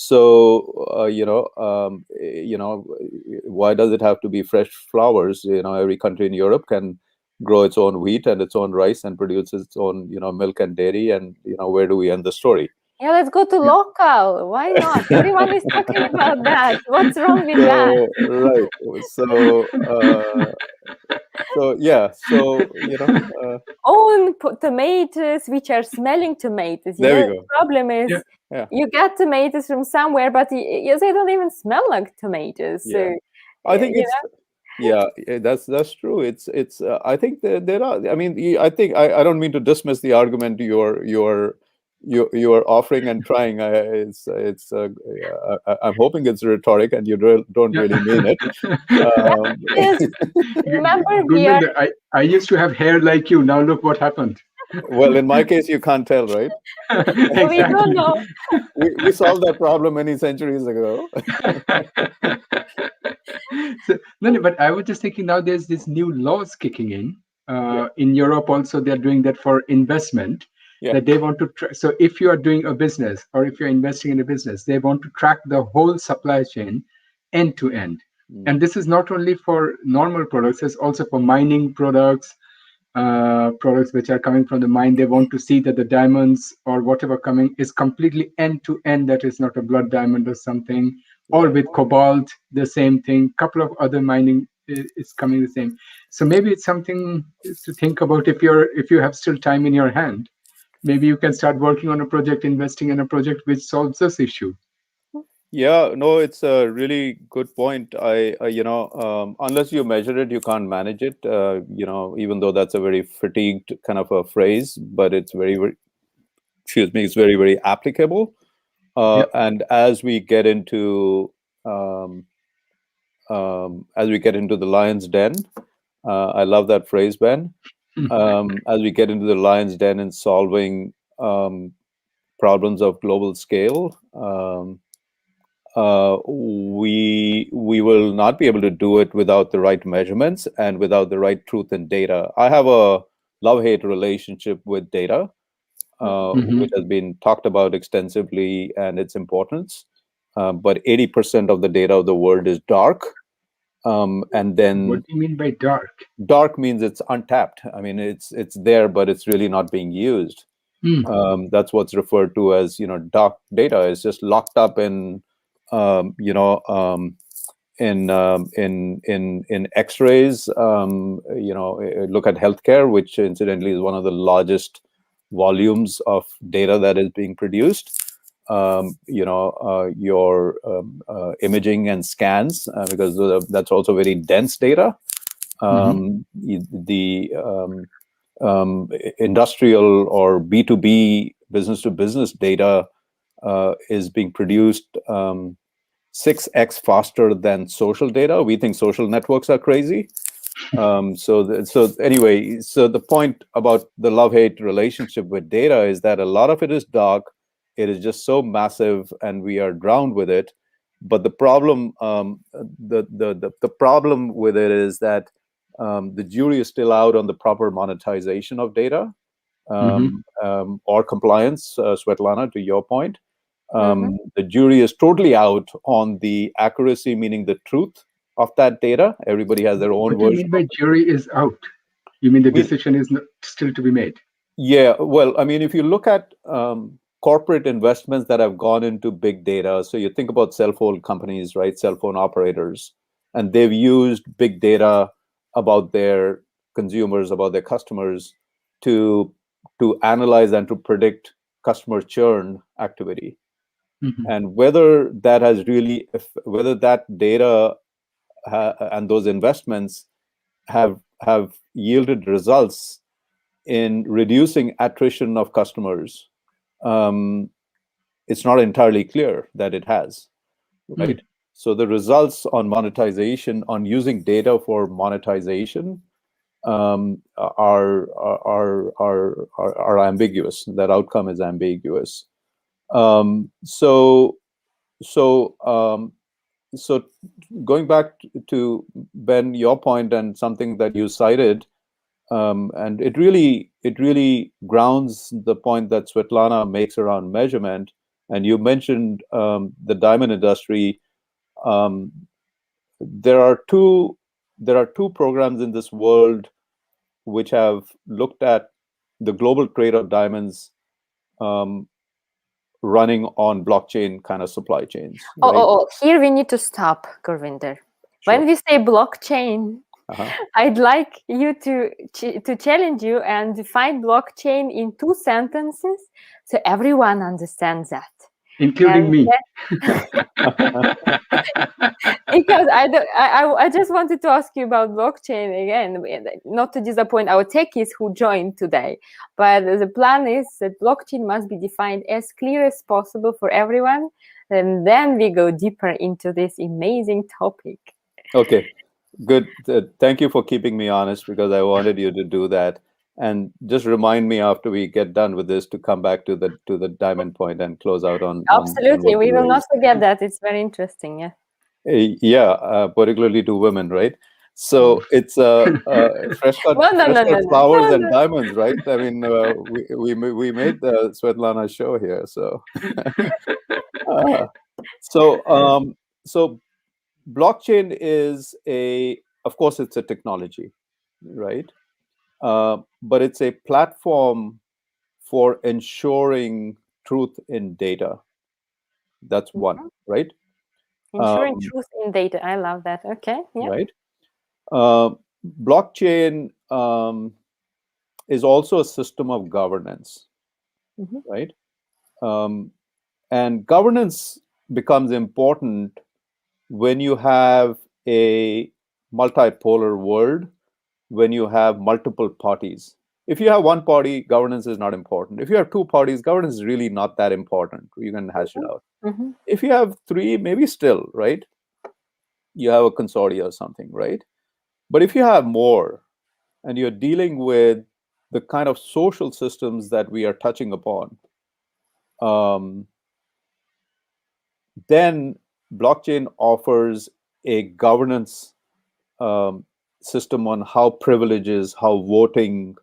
does it have to be fresh flowers? Every country in Europe can grow its own wheat and its own rice and produce its own, milk and dairy. And, where do we end the story? Yeah, let's go to local. Why not? Everyone is talking about that. What's wrong with that? Right. Own tomatoes, which are smelling tomatoes. There we go. The problem is you get tomatoes from somewhere, but they don't even smell like tomatoes. Yeah. So, I think that's true. It's I think there are. I mean, I think I don't mean to dismiss the argument you are offering and trying. I'm hoping it's rhetoric and you don't really mean it. Remember, Gurvinder, I used to have hair like you. Now look what happened. Well, in my case, you can't tell, right? Exactly. We don't know. We solved that problem many centuries ago. But I was just thinking, now there's these new laws kicking in. In Europe also, they're doing that for investment. That they want to so if you are doing a business or if you're investing in a business, they want to track the whole supply chain end to end. And this is not only for normal products, it's also for mining products, products which are coming from the mine. They want to see that the diamonds or whatever coming is completely end to end, that is not a blood diamond or something. Or with cobalt, the same thing. Couple of other mining is coming the same. So maybe it's something to think about. If you have still time in your hand, maybe you can start working on a project, investing in a project which solves this issue. Yeah, no, it's a really good point. Unless you measure it, you can't manage it. Even though that's a very fatigued kind of a phrase, but it's it's very, very applicable. And as we get into the lion's den, I love that phrase, Ben. As we get into the lion's den and solving problems of global scale, we will not be able to do it without the right measurements and without the right truth and data. I have a love-hate relationship with data, which has been talked about extensively and its importance. But 80% of the data of the world is dark. And then what do you mean by dark? Dark means it's untapped. I mean, it's there, but it's really not being used. That's what's referred to as, dark data. It's just locked up in in X-rays. Look at healthcare, which incidentally is one of the largest volumes of data that is being produced. Your imaging and scans, because that's also very dense data. The industrial or B2B, business to business data is being produced 6x faster than social data. We think social networks are crazy. So the point about the love-hate relationship with data is that a lot of it is dark. It is just so massive, and we are drowned with it. But the problem, the problem with it is that the jury is still out on the proper monetization of data. or compliance, Svetlana, to your point. Mm-hmm. The jury is totally out on the accuracy, meaning the truth of that data. Everybody has their own What do you version. mean by jury is out? You mean the We- decision is still to be made? Yeah, well, I mean, if you look at corporate investments that have gone into big data, so you think about cell phone companies, right? Cell phone operators, and they've used big data about their consumers, about their customers, to analyze and to predict customer churn activity. Mhm. And whether that has really, whether that data and those investments have yielded results in reducing attrition of customers, it's not entirely clear that it has, right? So the results on monetization, on using data for monetization, are ambiguous. That outcome is ambiguous. So going back to Ben, your point, and something that you cited, and it really grounds the point that Svetlana makes around measurement. And you mentioned the diamond industry. There are two programs in this world which have looked at the global trade of diamonds running on blockchain kind of supply chains. Right? Here we need to stop, Gurvinder. Sure. When we say blockchain, I'd like you to challenge you and define blockchain in 2 sentences so everyone understands that. Including me. Because I just wanted to ask you about blockchain again, not to disappoint our techies who joined today, but the plan is that blockchain must be defined as clear as possible for everyone, and then we go deeper into this amazing topic. Okay, good. Thank you for keeping me honest, because I wanted you to do that. And just remind me after we get done with this to come back to the diamond point and close out on. Absolutely, on we will not forget that. It's very interesting. Yeah. Yeah, particularly to women, right? So it's fresh cut flowers and diamonds, right? I mean, we made the Svetlana show here, so so blockchain is of course, it's a technology, right? But it's a platform for ensuring truth in data. That's one, right? Ensuring truth in data. I love that. Okay. Yeah. Right. Blockchain is also a system of governance, right? And governance becomes important when you have a multipolar world, when you have multiple parties. If you have one party, governance is not important. If you have two parties, governance is really not that important. You can hash it out. If you have three, maybe still, right? You have a consortia or something, right? But if you have more, and you're dealing with the kind of social systems that we are touching upon, then blockchain offers a governance system on how privileges, how voting,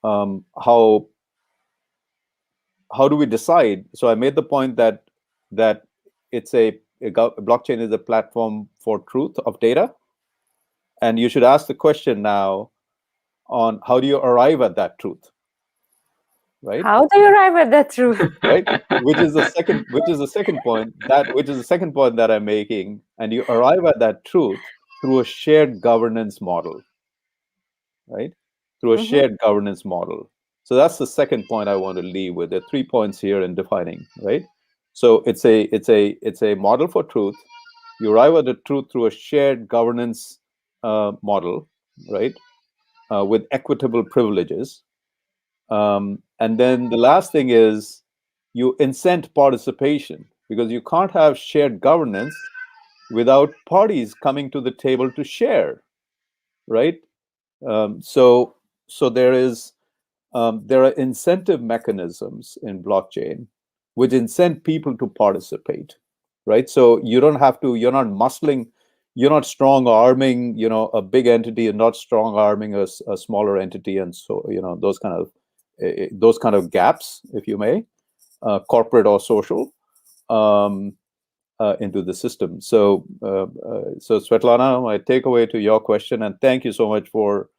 how do we decide? So I made the point that it's a blockchain is a platform for truth of data, and you should ask the question now on how do you arrive at that truth, right? How do you arrive at that truth? Right, which is the second point that I'm making, and you arrive at that truth through a shared governance model, right? Through a shared governance model. So that's the second point I want to leave with. There are 3 points here in defining, right? So it's a model for truth. You arrive at the truth through a shared governance model, right? With equitable privileges. And then the last thing is you incent participation, because you can't have shared governance without parties coming to the table to share, right? So there are incentive mechanisms in blockchain which incent people to participate, right? So you don't have to, you're not muscling, you're not strong arming, a big entity, and not strong arming a smaller entity, and so those kind of those kind of gaps, if you may, corporate or social, into the system. So, so Svetlana, my takeaway to your question, and thank you so much for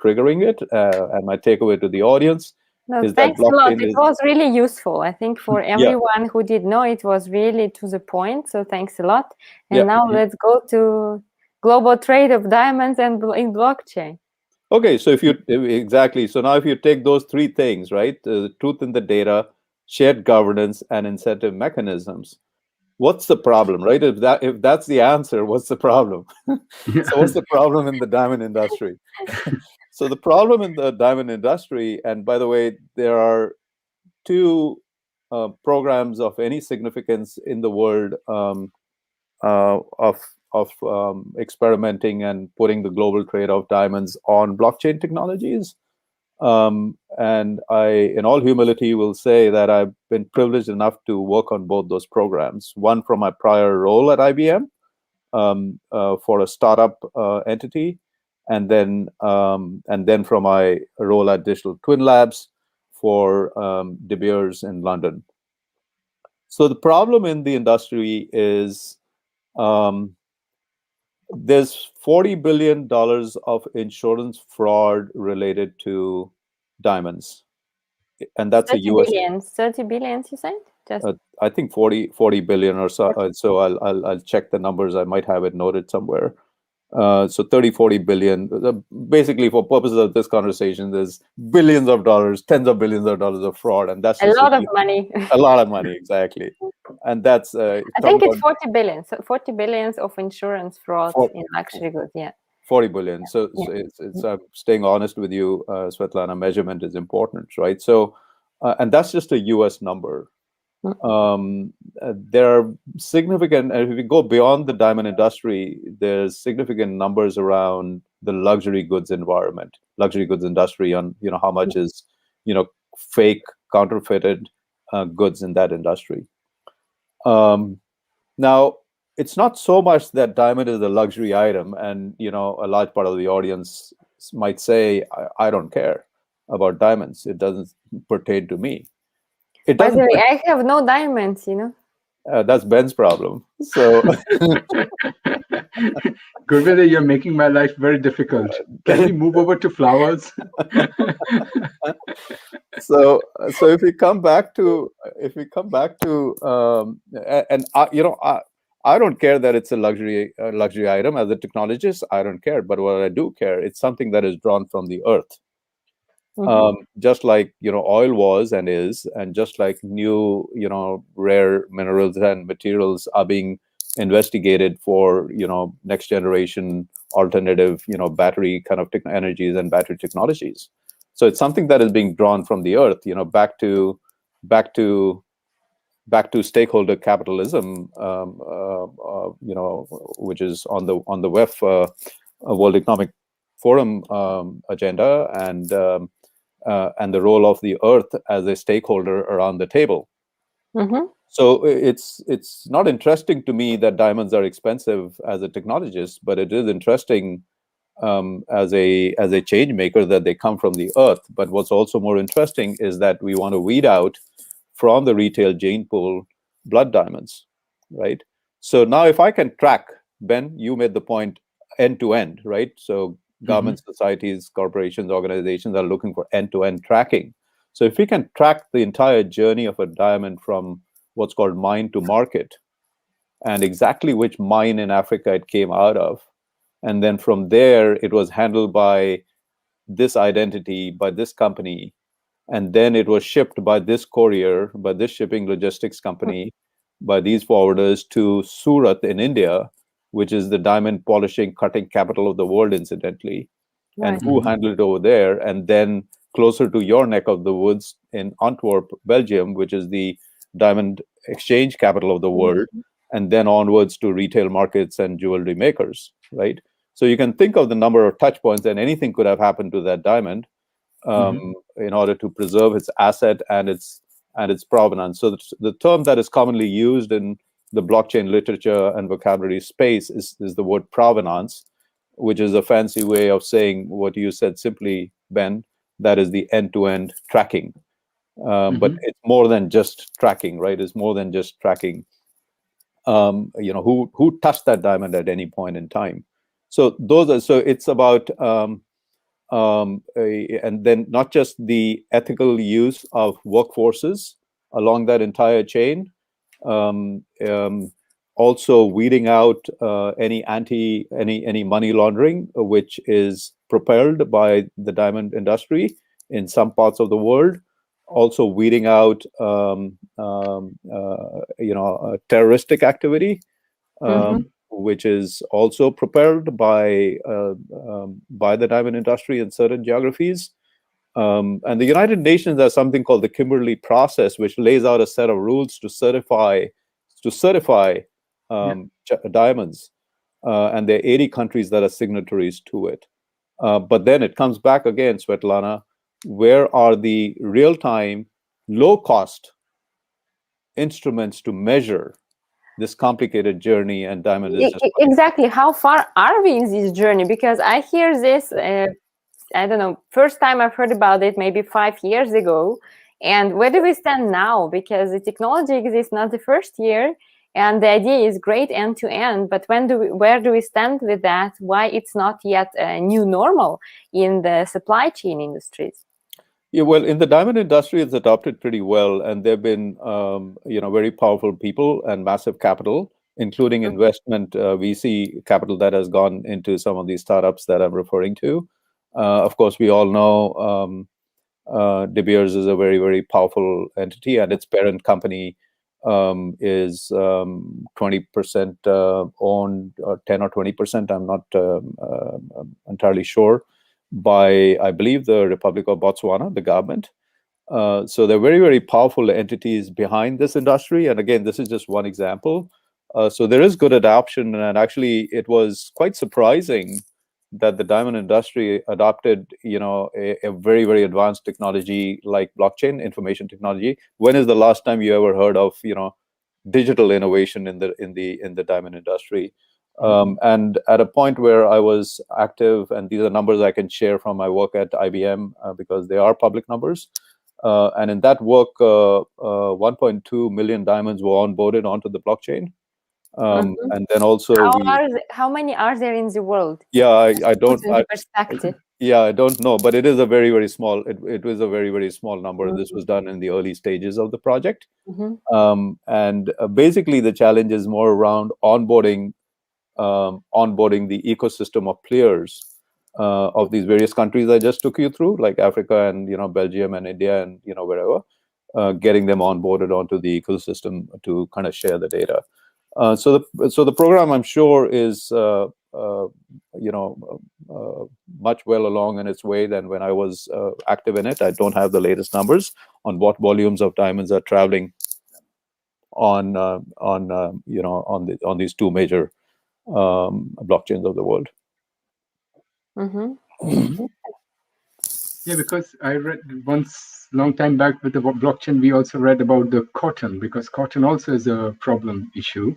triggering it. And my takeaway to the audience is thanks that a lot. blockchain It was really useful. I think for everyone who did know, it was really to the point. So thanks a lot. And now let's go to global trade of diamonds and in blockchain. Okay, so exactly. So now if you take those three things, right, the truth in the data, shared governance, and incentive mechanisms, what's the problem, right? If that's the answer, what's the problem? So what's the problem in the diamond industry? So the problem in the diamond industry, and by the way, there are two programs of any significance in the world of experimenting and putting the global trade of diamonds on blockchain technologies. And I, in all humility, will say that I've been privileged enough to work on both those programs. One from my prior role at IBM for a startup entity, and then from my role at Digital Twin Labs for De Beers in London. So the problem in the industry is there's $40 billion of insurance fraud related to diamonds, and that's 30 a US billions, 30 billions, you said? Just I think 40 billion or so. So I'll check the numbers. I might have it noted somewhere. So 40 billion. Basically, for purposes of this conversation, there's billions of dollars, tens of billions of dollars of fraud, and that's a lot of money. A lot of money, exactly. And that's I think it's 40 billion. So 40 billions of insurance fraud in luxury goods. Yeah. 40 billion. So it's staying honest with you, Svetlana. Measurement is important, right? So, and that's just a U.S. number. There are significant, if we go beyond the diamond industry, there's significant numbers around the luxury goods environment, luxury goods industry, on how much is fake, counterfeited goods in that industry. Now, it's not so much that diamond is a luxury item, and a large part of the audience might say, I don't care about diamonds. It doesn't pertain to me. It doesn't. By the way, I have no diamonds, That's Ben's problem. So, Gurvinder, you're making my life very difficult. Can we move over to flowers? So if we come back to, and I don't care that it's a luxury item. As a technologist, I don't care. But what I do care, it's something that is drawn from the earth. Just like oil was and is, and just like new rare minerals and materials are being investigated for next generation alternative battery kind of energies and battery technologies. So it's something that is being drawn from the earth, back to stakeholder capitalism, which is on the WEF World Economic Forum agenda, and the role of the earth as a stakeholder around the table. So it's not interesting to me that diamonds are expensive as a technologist, but it is interesting as a change maker that they come from the earth. But what's also more interesting is that we want to weed out from the retail gene pool blood diamonds, right? So now if I can track, Ben, you made the point, end to end, right? So government, societies, corporations, organizations are looking for end-to-end tracking. So if we can track the entire journey of a diamond from what's called mine to market, and exactly which mine in Africa it came out of, and then from there it was handled by this identity, by this company, and then it was shipped by this courier, by this shipping logistics company, by these forwarders to Surat in India, which is the diamond polishing, cutting capital of the world, incidentally, and who handled it over there, and then closer to your neck of the woods in Antwerp, Belgium, which is the diamond exchange capital of the world, and then onwards to retail markets and jewelry makers, right? So you can think of the number of touch points, and anything could have happened to that diamond in order to preserve its asset and its provenance. So the term that is commonly used in the blockchain literature and vocabulary space is the word provenance, which is a fancy way of saying what you said simply, Ben. That is the end-to-end tracking. But it's more than just tracking, right? It's more than just tracking. Who touched that diamond at any point in time. So it's about and then not just the ethical use of workforces along that entire chain, also weeding out any money laundering which is propelled by the diamond industry in some parts of the world. Also weeding out terroristic activity, which is also propelled by the diamond industry in certain geographies. And the United Nations has something called the Kimberley process, which lays out a set of rules to certify diamonds. And there are 80 countries that are signatories to it. But then it comes back again, Svetlana, where are the real-time, low-cost instruments to measure this complicated journey? And diamond is just exactly. How far are we in this journey? Because I hear this, I don't know, first time I've heard about it maybe 5 years ago. And where do we stand now? Because the technology exists not the first year, and the idea is great end to end. But where do we stand with that? Why it's not yet a new normal in the supply chain industries? Yeah, well, in the diamond industry, it's adopted pretty well, and there've been very powerful people and massive capital, including investment VC capital that has gone into some of these startups that I'm referring to. Of course, we all know De Beers is a very, very powerful entity, and its parent company is 20% owned, or 10 or 20%. I'm not entirely sure. By, I believe, the Republic of Botswana, the government. So they're very, very powerful entities behind this industry. And again, this is just one example. So there is good adoption. And actually, it was quite surprising that the diamond industry adopted, a very, very advanced technology like blockchain information technology. When is the last time you ever heard of, digital innovation in the diamond industry? And at a point where I was active, and these are numbers I can share from my work at IBM because they are public numbers. And in that work, 1.2 million diamonds were onboarded onto the blockchain. And then also, how many are there in the world? Yeah, I don't. Perspective. Yeah, I don't know, but it is a very, very small. It was a very, very small number. This was done in the early stages of the project. And basically, the challenge is more around onboarding the ecosystem of players of these various countries I just took you through, like Africa and Belgium and India and wherever, getting them onboarded onto the ecosystem to kind of share the data. So the program, I'm sure, is much well along in its way than when I was active in it. I don't have the latest numbers on what volumes of diamonds are traveling on these two major blockchains of the world. Yeah, because I read once, long time back with the blockchain, we also read about the cotton, because cotton also is a problem issue,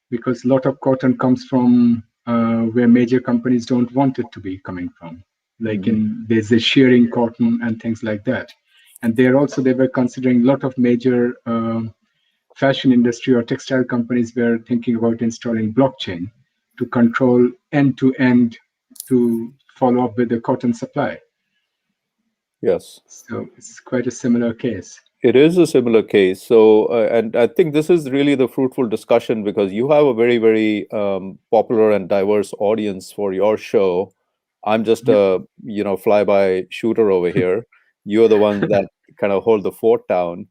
because a lot of cotton comes from where major companies don't want it to be coming from. Like there's a shearing cotton and things like that. And they were considering a lot of major fashion industry or textile companies were thinking about installing blockchain to control end-to-end to follow up with the cotton supply. Yes. So it's quite a similar case. It is a similar case. So, and I think this is really the fruitful discussion because you have a very, very popular and diverse audience for your show. I'm just a, fly-by shooter over here. You're the ones that kind of hold the fort down.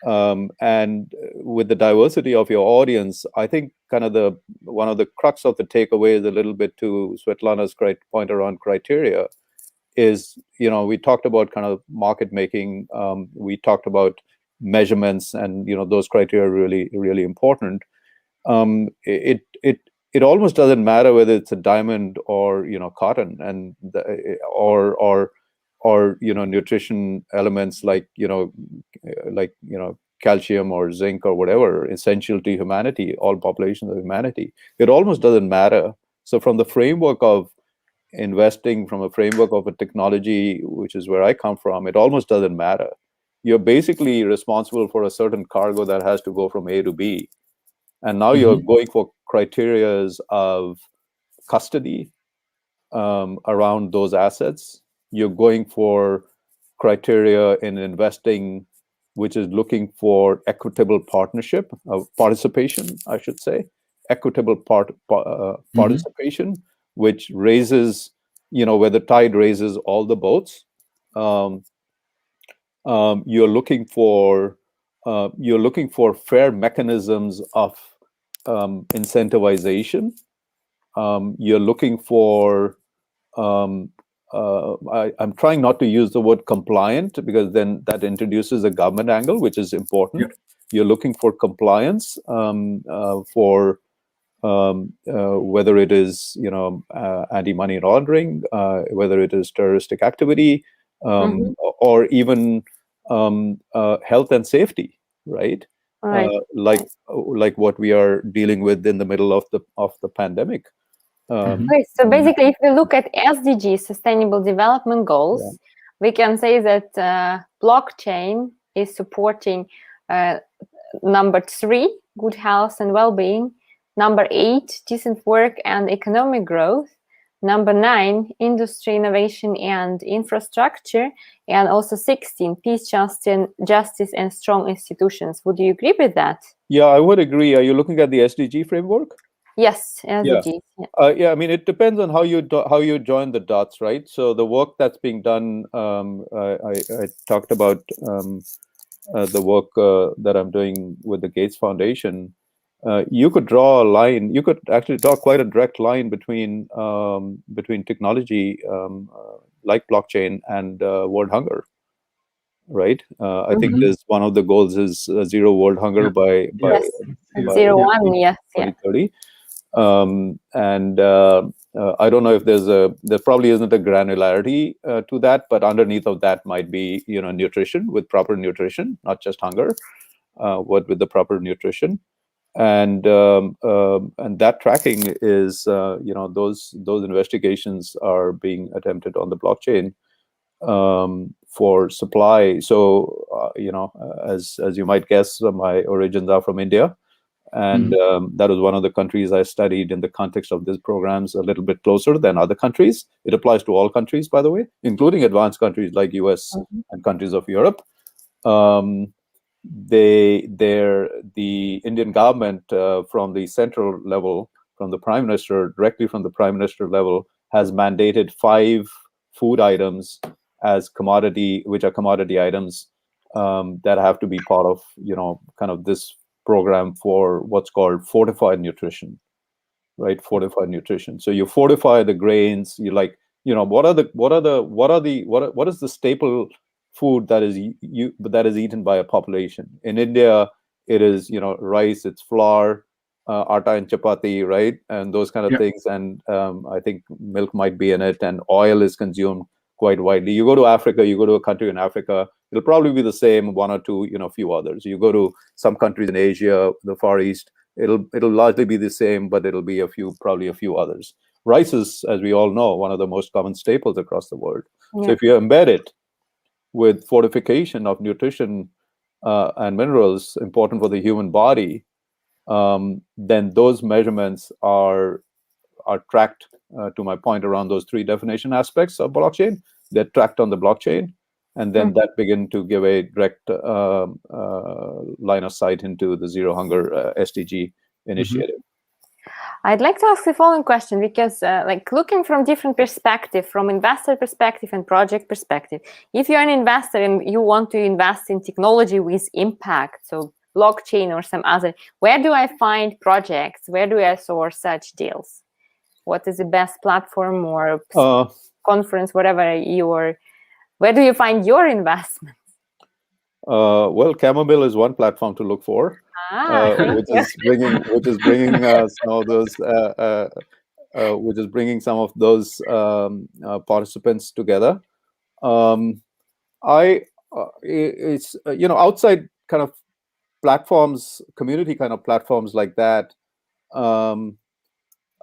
And with the diversity of your audience, I think kind of one of the crux of the takeaway is a little bit to Svetlana's point around criteria. Is, we talked about kind of market making, we talked about measurements, and those criteria are really, really important. It almost doesn't matter whether it's a diamond or cotton, and or nutrition elements like calcium or zinc or whatever, essential to humanity, all populations of humanity. It almost doesn't matter. So from the framework of investing from a framework of a technology, which is where I come from, it almost doesn't matter. You're basically responsible for a certain cargo that has to go from A to B. And now you're going for criterias of custody around those assets. You're going for criteria in investing, which is looking for equitable participation, I should say, equitable participation, which raises, where the tide raises all the boats. You're looking for fair mechanisms of incentivization. You're looking for I'm trying not to use the word compliant, because then that introduces a government angle, which is important. Yeah. You're looking for compliance for whether it is anti-money laundering, whether it is terroristic activity, or even health and safety, right? Right. Like what we are dealing with in the middle of the pandemic. Okay, so basically, if we look at SDG, Sustainable Development Goals, we can say that blockchain is supporting number 3, good health and well-being, number 8, decent work and economic growth, number 9, industry, innovation and infrastructure, and also 16, peace, justice and strong institutions. Would you agree with that? Yeah, I would agree. Are you looking at the SDG framework? Yes, SDGs. Yeah, I mean, it depends on how you join the dots, right? So the work that's being done, I talked about the work that I'm doing with the Gates Foundation. You could draw a line. You could actually draw quite a direct line between technology like blockchain and world hunger, right? I think there's one of the goals is zero world hunger by 2030. And I don't know if there probably isn't a granularity to that, but underneath of that might be nutrition, with proper nutrition, not just hunger, what with the proper nutrition, and that tracking is those investigations are being attempted on the blockchain for supply. So as you might guess, my origins are from India. And that was one of the countries I studied in the context of these programs a little bit closer than other countries. It applies to all countries, by the way, including advanced countries like US and countries of Europe. The Indian government from the central level, from the prime minister, directly from the prime minister level, has mandated 5 food items as which are commodity items that have to be part of, kind of this program for what's called fortified nutrition, right? Fortified nutrition. So you fortify the grains. You what is the staple food that is eaten by a population? In India, it is rice, it's flour, atta and chapati, right, and those kind of things. And I think milk might be in it, and oil is consumed quite widely. You go to Africa, you go to a country in Africa, it'll probably be the same, one or two, few others. You go to some countries in Asia, the Far East, it'll largely be the same, but it'll be probably a few others. Rice is, as we all know, one of the most common staples across the world. So if you embed it with fortification of nutrition and minerals important for the human body, then those measurements are tracked, to my point around those 3 definition aspects of blockchain. They're tracked on the blockchain, and then that begin to give a direct line of sight into the Zero Hunger SDG initiative. I'd like to ask the following question, because looking from different perspective, from investor perspective and project perspective, if you're an investor and you want to invest in technology with impact, so blockchain or some other, where do I find projects? Where do I source such deals? What is the best platform or conference, whatever where do you find your investments? Well, Chamomile is one platform to look for, which is bringing some of those, which is bringing some of those participants together. It's outside kind of platforms, community kind of platforms like that.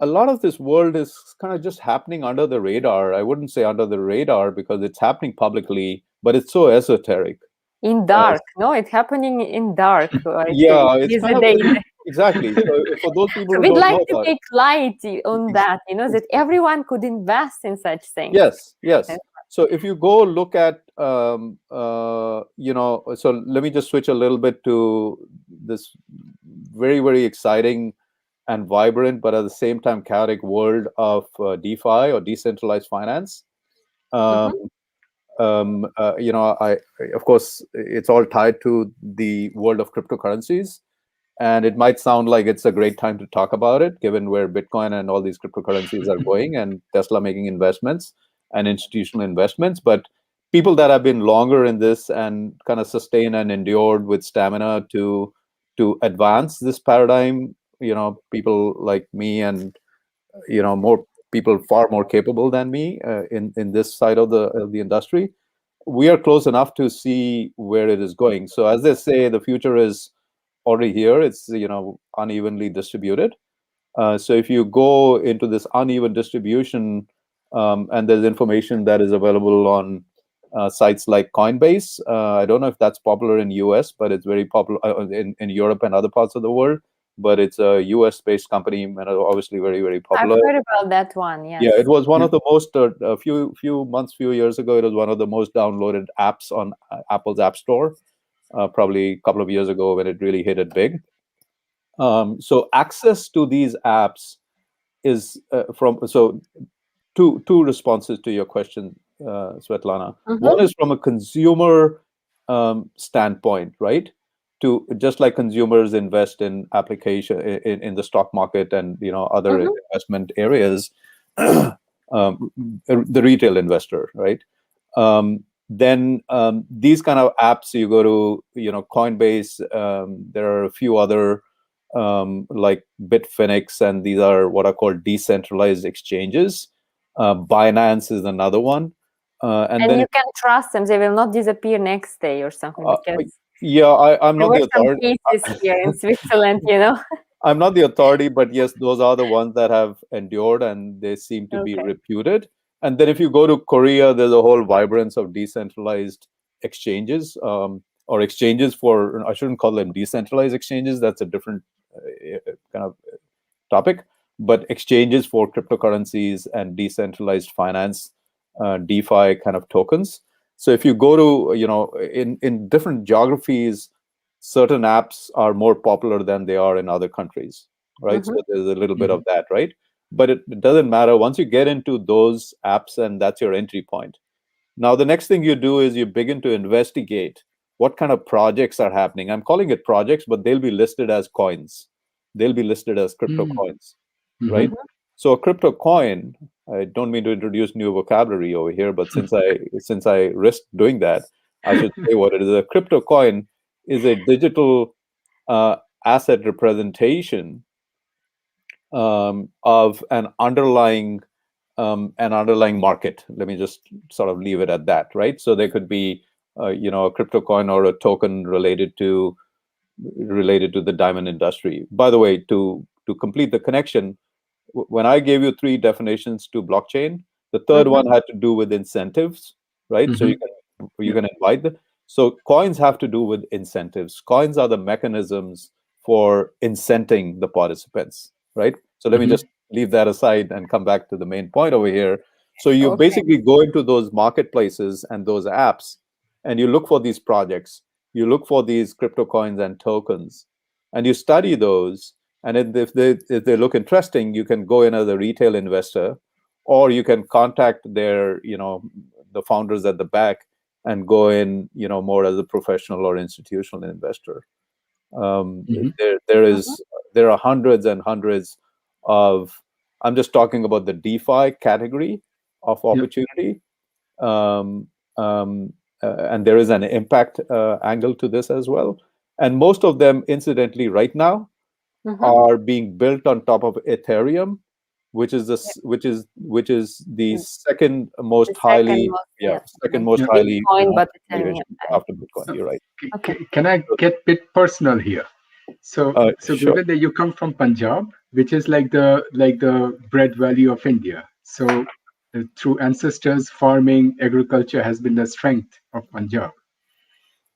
a lot of this world is kind of just happening under the radar. I wouldn't say under the radar because it's happening publicly, but it's so esoteric. In dark, no, it's happening in dark. I think Yeah, it's these kind of days. exactly. So for those people who We'd don't like know to about it, take light on that, that everyone could invest in such things. yes, yes. So if you go look at, so let me just switch a little bit to this very, very exciting and vibrant, but at the same time chaotic world of DeFi or decentralized finance. Um, I of course it's all tied to the world of cryptocurrencies, and it might sound like it's a great time to talk about it, given where Bitcoin and all these cryptocurrencies are going, and Tesla making investments and institutional investments. But people that have been longer in this and kind of sustained and endured with stamina to advance this paradigm, people like me and more people far more capable than me in this side of the industry, we are close enough to see where it is going. So as they say, the future is already here. It's unevenly distributed. So if you go into this uneven distribution, and there's information that is available on sites like Coinbase. I don't know if that's popular in US, but it's very popular in Europe and other parts of the world. But it's a US-based company and obviously very, very popular. I've heard about that one, yes. Yeah, it was one of the most, a few years ago, it was one of the most downloaded apps on Apple's App Store, probably a couple of years ago when it really hit it big. So access to these apps is two responses to your question, Svetlana. One is from a consumer standpoint, right? To just like consumers invest in application in the stock market and other investment areas, the retail investor, right? Then these kind of apps, you go to Coinbase. There are a few other like Bitfinex, and these are what are called decentralized exchanges. Binance is another one. And then you can trust them; they will not disappear next day or something. Yeah, I'm not the authority. There were some cases here in Switzerland, I'm not the authority, but yes, those are the ones that have endured and they seem to be reputed. And then if you go to Korea, there's a whole vibrance of decentralized exchanges, or exchanges for, I shouldn't call them decentralized exchanges. That's a different kind of topic, but exchanges for cryptocurrencies and decentralized finance, DeFi kind of tokens. So if you go to, in different geographies, certain apps are more popular than they are in other countries, right? So there's a little bit of that, right? But it doesn't matter. Once you get into those apps, and that's your entry point. Now, the next thing you do is you begin to investigate what kind of projects are happening. I'm calling it projects, but they'll be listed as coins. They'll be listed as crypto coins, right? So a crypto coin, I don't mean to introduce new vocabulary over here, but since I risked doing that, I should say what it is. A crypto coin is a digital asset representation of an underlying market. Let me just sort of leave it at that, right? So there could be a crypto coin or a token related to the diamond industry. By the way, to complete the connection, when I gave you 3 definitions to blockchain, the third one had to do with incentives, right? So you can invite them. So coins have to do with incentives. Coins are the mechanisms for incenting the participants, right? So let me just leave that aside and come back to the main point over here. So you basically go into those marketplaces and those apps, and you look for these projects. You look for these crypto coins and tokens, and you study those. And if they look interesting, you can go in as a retail investor, or you can contact their, the founders at the back and go in, more as a professional or institutional investor. There are hundreds and hundreds of, I'm just talking about the DeFi category of opportunity. And there is an impact angle to this as well. And most of them, incidentally, right now, are being built on top of Ethereum, which is the second most highly Bitcoin, but Ethereum, after Bitcoin. You're right. Can I get a bit personal here? So, Sure. Gurvinder, you come from Punjab, which is like the bread valley of India. So, through ancestors, farming, agriculture has been the strength of Punjab.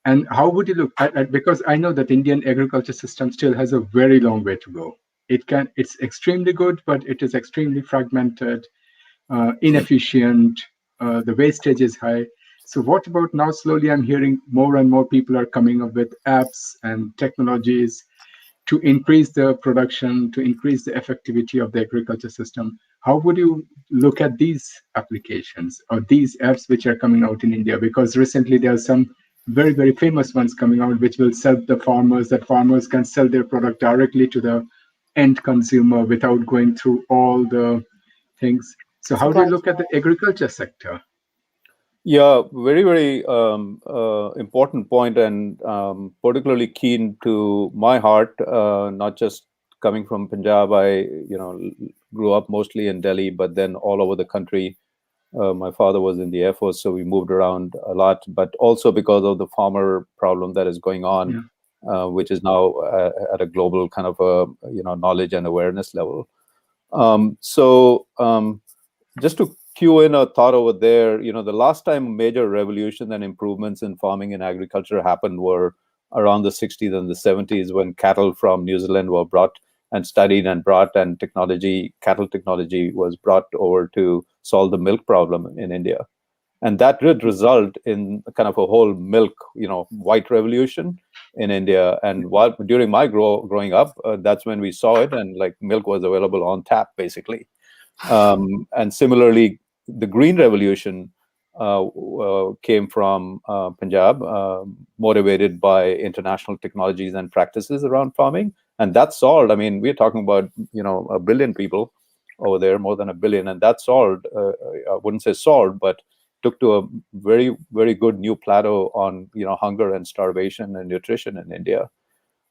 And how would you look at, because I know that Indian agriculture system still has a very long way to go. It's extremely good, but it is extremely fragmented, inefficient. The wastage is high. So what about now? Slowly, I'm hearing more and more people are coming up with apps and technologies to increase the production, to increase the effectivity of the agriculture system. How would you look at these applications or these apps which are coming out in India? Because recently there are some very, very famous ones coming out which will help the farmers, that farmers can sell their product directly to the end consumer without going through all the things. So how do you Supply look at the agriculture sector? Yeah, very, very important point, and particularly keen to my heart. Not just coming from Punjab, I grew up mostly in Delhi, but then all over the country. My father was in the Air Force, so we moved around a lot. But also because of the farmer problem that is going on, which is now at a global kind of knowledge and awareness level. Just to cue in a thought over there, the last time major revolution and improvements in farming and agriculture happened were around the 60s and the 70s, when cattle from New Zealand were brought and studied and brought, and cattle technology was brought over to solve the milk problem in India. And that did result in kind of a whole milk, white revolution in India. And during my growing up, that's when we saw it, and like milk was available on tap, basically. And similarly, the Green Revolution came from Punjab, motivated by international technologies and practices around farming. And that solved, we're talking about, 1 billion people over there, more than 1 billion. And that solved, I wouldn't say solved, but took to a very, very good new plateau on, hunger and starvation and nutrition in India.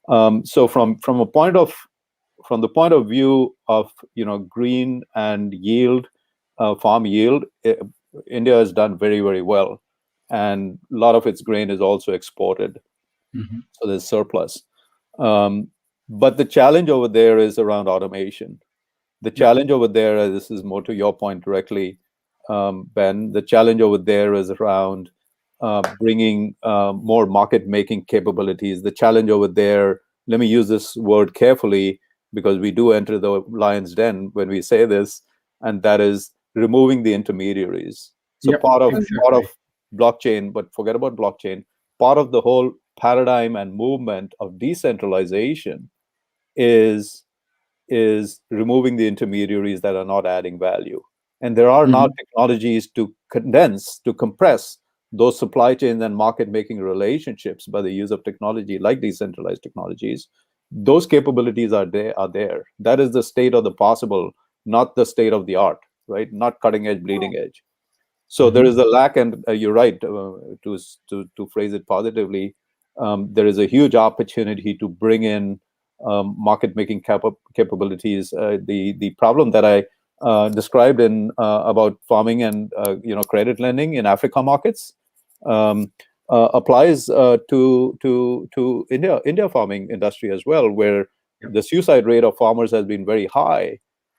So from the point of view of green and yield, farm yield, India has done very, very well, and a lot of its grain is also exported. Mm-hmm. So there's surplus. But the challenge over there is around automation. The challenge over there, this is more to your point directly, Ben, the challenge over there is around bringing more market making capabilities. The challenge over there, let me use this word carefully, because we do enter the lion's den when we say this, and that is removing the intermediaries. So part of blockchain, but forget about blockchain, part of the whole paradigm and movement of decentralization is removing the intermediaries that are not adding value. And there are now technologies to compress those supply chains and market making relationships by the use of technology like decentralized technologies. Those capabilities are there. That is the state of the possible, not the state of the art, right? Not cutting edge, bleeding edge. So there is a lack, and you're right, to phrase it positively, there is a huge opportunity to bring in market making capabilities. The problem that I described in about farming and credit lending in Africa markets applies to India farming industry as well, where the suicide rate of farmers has been very high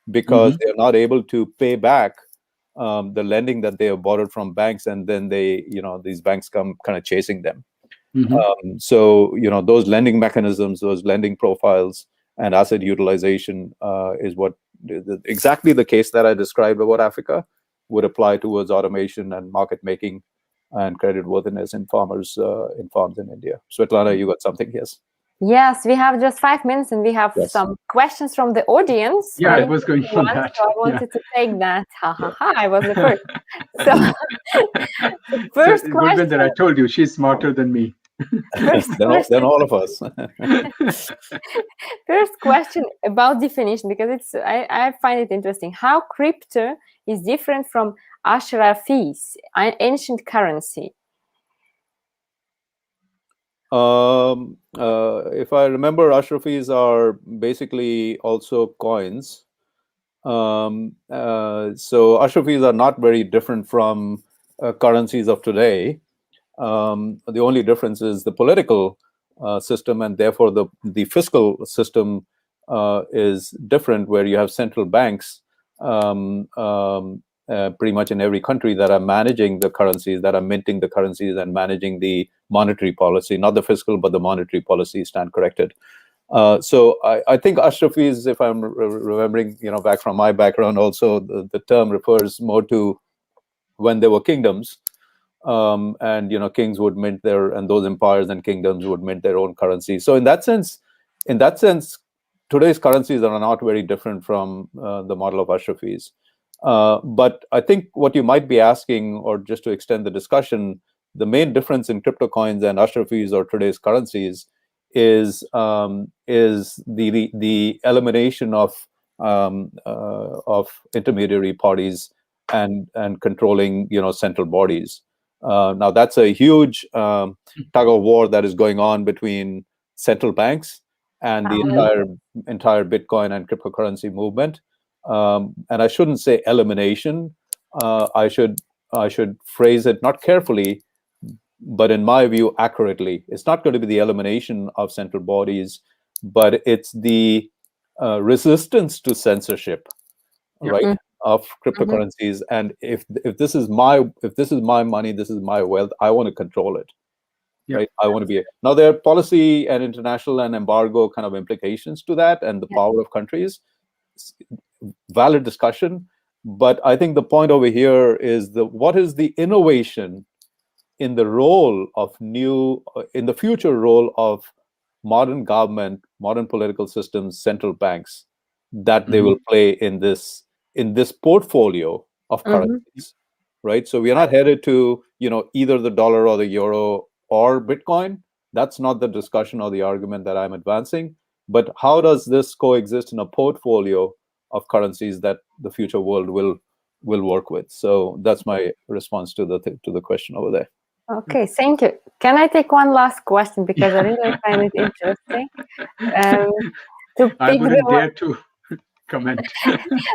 because they are not able to pay back the lending that they have borrowed from banks, and then these banks come kind of chasing them. So those lending mechanisms, those lending profiles, and asset utilization is what exactly the case that I described about Africa would apply towards automation and market making and credit worthiness in farms in India. Svetlana, you got something? Yes. Yes, we have just 5 minutes, and we have some questions from the audience. Yeah, I was going for that. So I wanted to take that. I was the first. So, first question. Gurvinder, I told you, she's smarter than me. Than all of us. First question about definition, because I find it interesting. How crypto is different from Ashrafis, an ancient currency? If I remember, Ashrafis are basically also coins. So Ashrafis are not very different from currencies of today. The only difference is the political system, and therefore the fiscal system is different, where you have central banks pretty much in every country that are managing the currencies, that are minting the currencies and managing the monetary policy, not the fiscal, but the monetary policy. Stand corrected. So I think Ashrafis, if I'm remembering, back from my background, also the term refers more to when there were kingdoms, and kings would mint and those empires and kingdoms would mint their own currency. So in that sense, today's currencies are not very different from the model of Ashrafis. But I think what you might be asking, or just to extend the discussion, the main difference in crypto coins and Ashrafis or today's currencies is the elimination of intermediary parties and controlling central bodies. Now that's a huge tug of war that is going on between central banks and the entire Bitcoin and cryptocurrency movement. And I shouldn't say elimination. I should phrase it not carefully, but in my view, accurately. It's not going to be the elimination of central bodies, but it's the resistance to censorship, right, of cryptocurrencies. And if this is my money, this is my wealth, I want to control it. Right? I want to be now. There are policy and international and embargo kind of implications to that, and the power of countries. Valid discussion, but I think the point over here is what is the innovation in the role of in the future role of modern government, modern political systems, central banks, that they will play in this portfolio of currencies, right? So we are not headed to either the dollar or the euro or Bitcoin. That's not the discussion or the argument that I'm advancing. But how does this coexist in a portfolio of currencies that the future world will work with? So that's my response to the question over there. Okay, thank you. Can I take one last question, because I really find it interesting? I wouldn't dare to comment.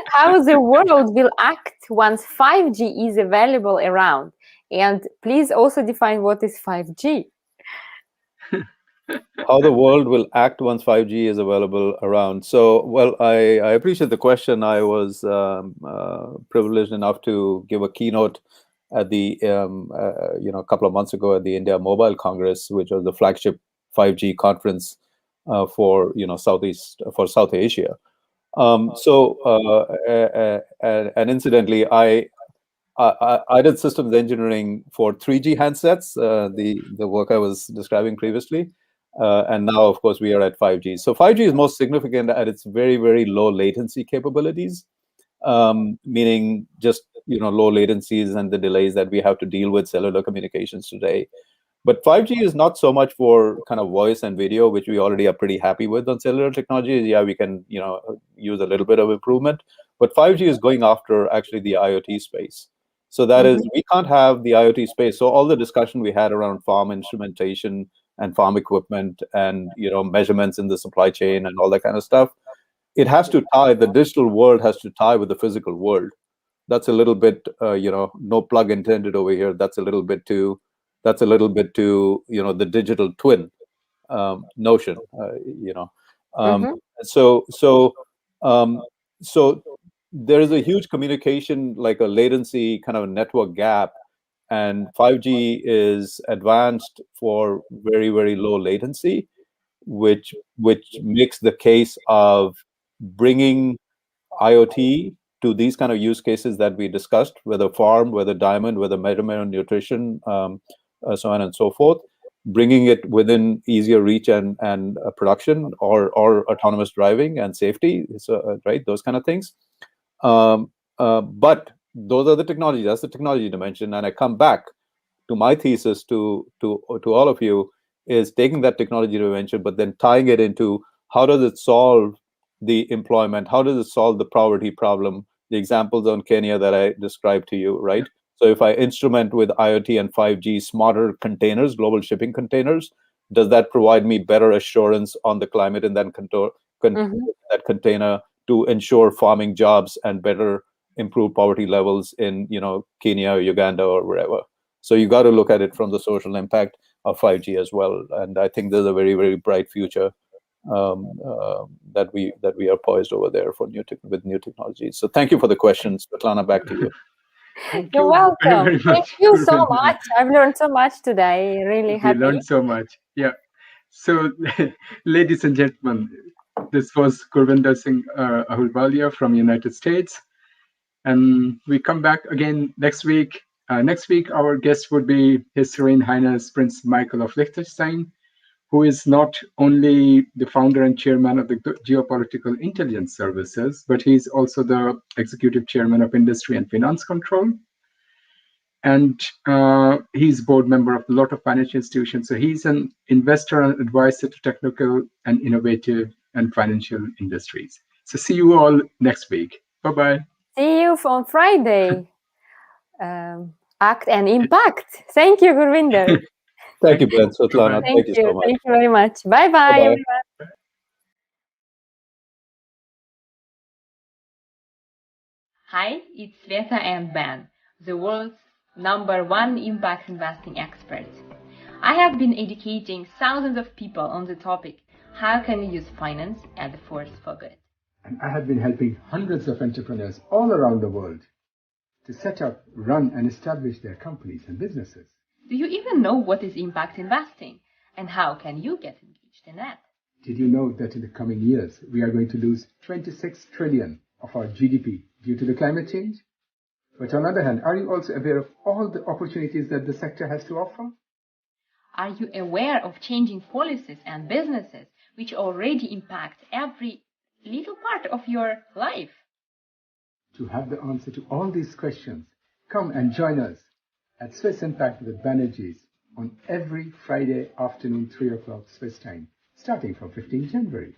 How the world will act once 5G is available around, and please also define what is 5G. How the world will act once 5G is available around. So, well, I appreciate the question. I was privileged enough to give a keynote at the a couple of months ago at the India Mobile Congress, which was the flagship 5G conference for South Asia. And incidentally, I did systems engineering for 3G handsets, the work I was describing previously. And now, of course, we are at 5G. So 5G is most significant at its very, very low latency capabilities, meaning just low latencies and the delays that we have to deal with cellular communications today. But 5G is not so much for kind of voice and video, which we already are pretty happy with on cellular technologies. Yeah, we can use a little bit of improvement. But 5G is going after actually the IoT space. So that is, we can't have the IoT space. So all the discussion we had around farm instrumentation and farm equipment and measurements in the supply chain and all that kind of stuff, it has to tie. The digital world has to tie with the physical world. That's a little bit, no plug intended over here. That's a little bit to the digital twin notion. So there is a huge communication, like a latency kind of a network gap, and 5G is advanced for very, very low latency, which makes the case of bringing IoT to these kind of use cases that we discussed, whether farm, whether diamond, whether measurement and nutrition, so on and so forth, bringing it within easier reach and production or autonomous driving and safety, right? Those kind of things. But those are the technologies. That's the technology dimension. And I come back to my thesis to all of you is taking that technology dimension, but then tying it into how does it solve the employment? How does it solve the poverty problem? The examples on Kenya that I described to you, right? So if I instrument with IoT and 5G smarter containers, global shipping containers, does that provide me better assurance on the climate in that container to ensure farming jobs and better improve poverty levels in Kenya or Uganda or wherever? So you got to look at it from the social impact. of 5G as well. And I think there's a very, very bright future that we are poised over there for with new technologies. So thank you for the questions. Svetlana, back to you. Thank You're you welcome. very Thank much. you so Gurvinder. much. I've learned so much today. Really We happy. learned so much. Yeah. So, ladies and gentlemen, this was Gurvinder Singh Ahluwalia from United States. And we come back again next week. Next week, our guest would be His Serene Highness Prince Michael of Liechtenstein, who is not only the founder and chairman of the Geopolitical Intelligence Services, but he's also the executive chairman of Industry and Finance Control. And he's board member of a lot of financial institutions. So he's an investor and advisor to technical and innovative and financial industries. So see you all next week. Bye-bye. See you on Friday. Act and impact. Thank you, Gurvinder. Thank you, Ben, Svetlana. Bye-bye. Thank you so much. Thank you very much. Bye-bye, Bye-bye. everyone. Hi, it's Sveta and Ben, the world's #1 impact investing experts. I have been educating thousands of people on the topic, how can you use finance as a force for good? And I have been helping hundreds of entrepreneurs all around the world to set up, run, and establish their companies and businesses. Do you even know what is impact investing? And how can you get engaged in that? Did you know that in the coming years, we are going to lose 26 trillion of our GDP due to the climate change? But on the other hand, are you also aware of all the opportunities that the sector has to offer? Are you aware of changing policies and businesses which already impact every little part of your life? To have the answer to all these questions, come and join us at Swiss Impact with Banerjees on every Friday afternoon, 3 o'clock Swiss time, starting from 15 January.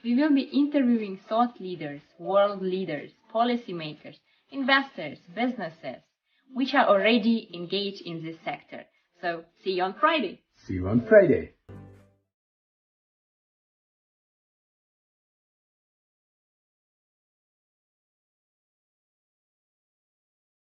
We will be interviewing thought leaders, world leaders, policymakers, investors, businesses, which are already engaged in this sector. So see you on Friday. See you on Friday.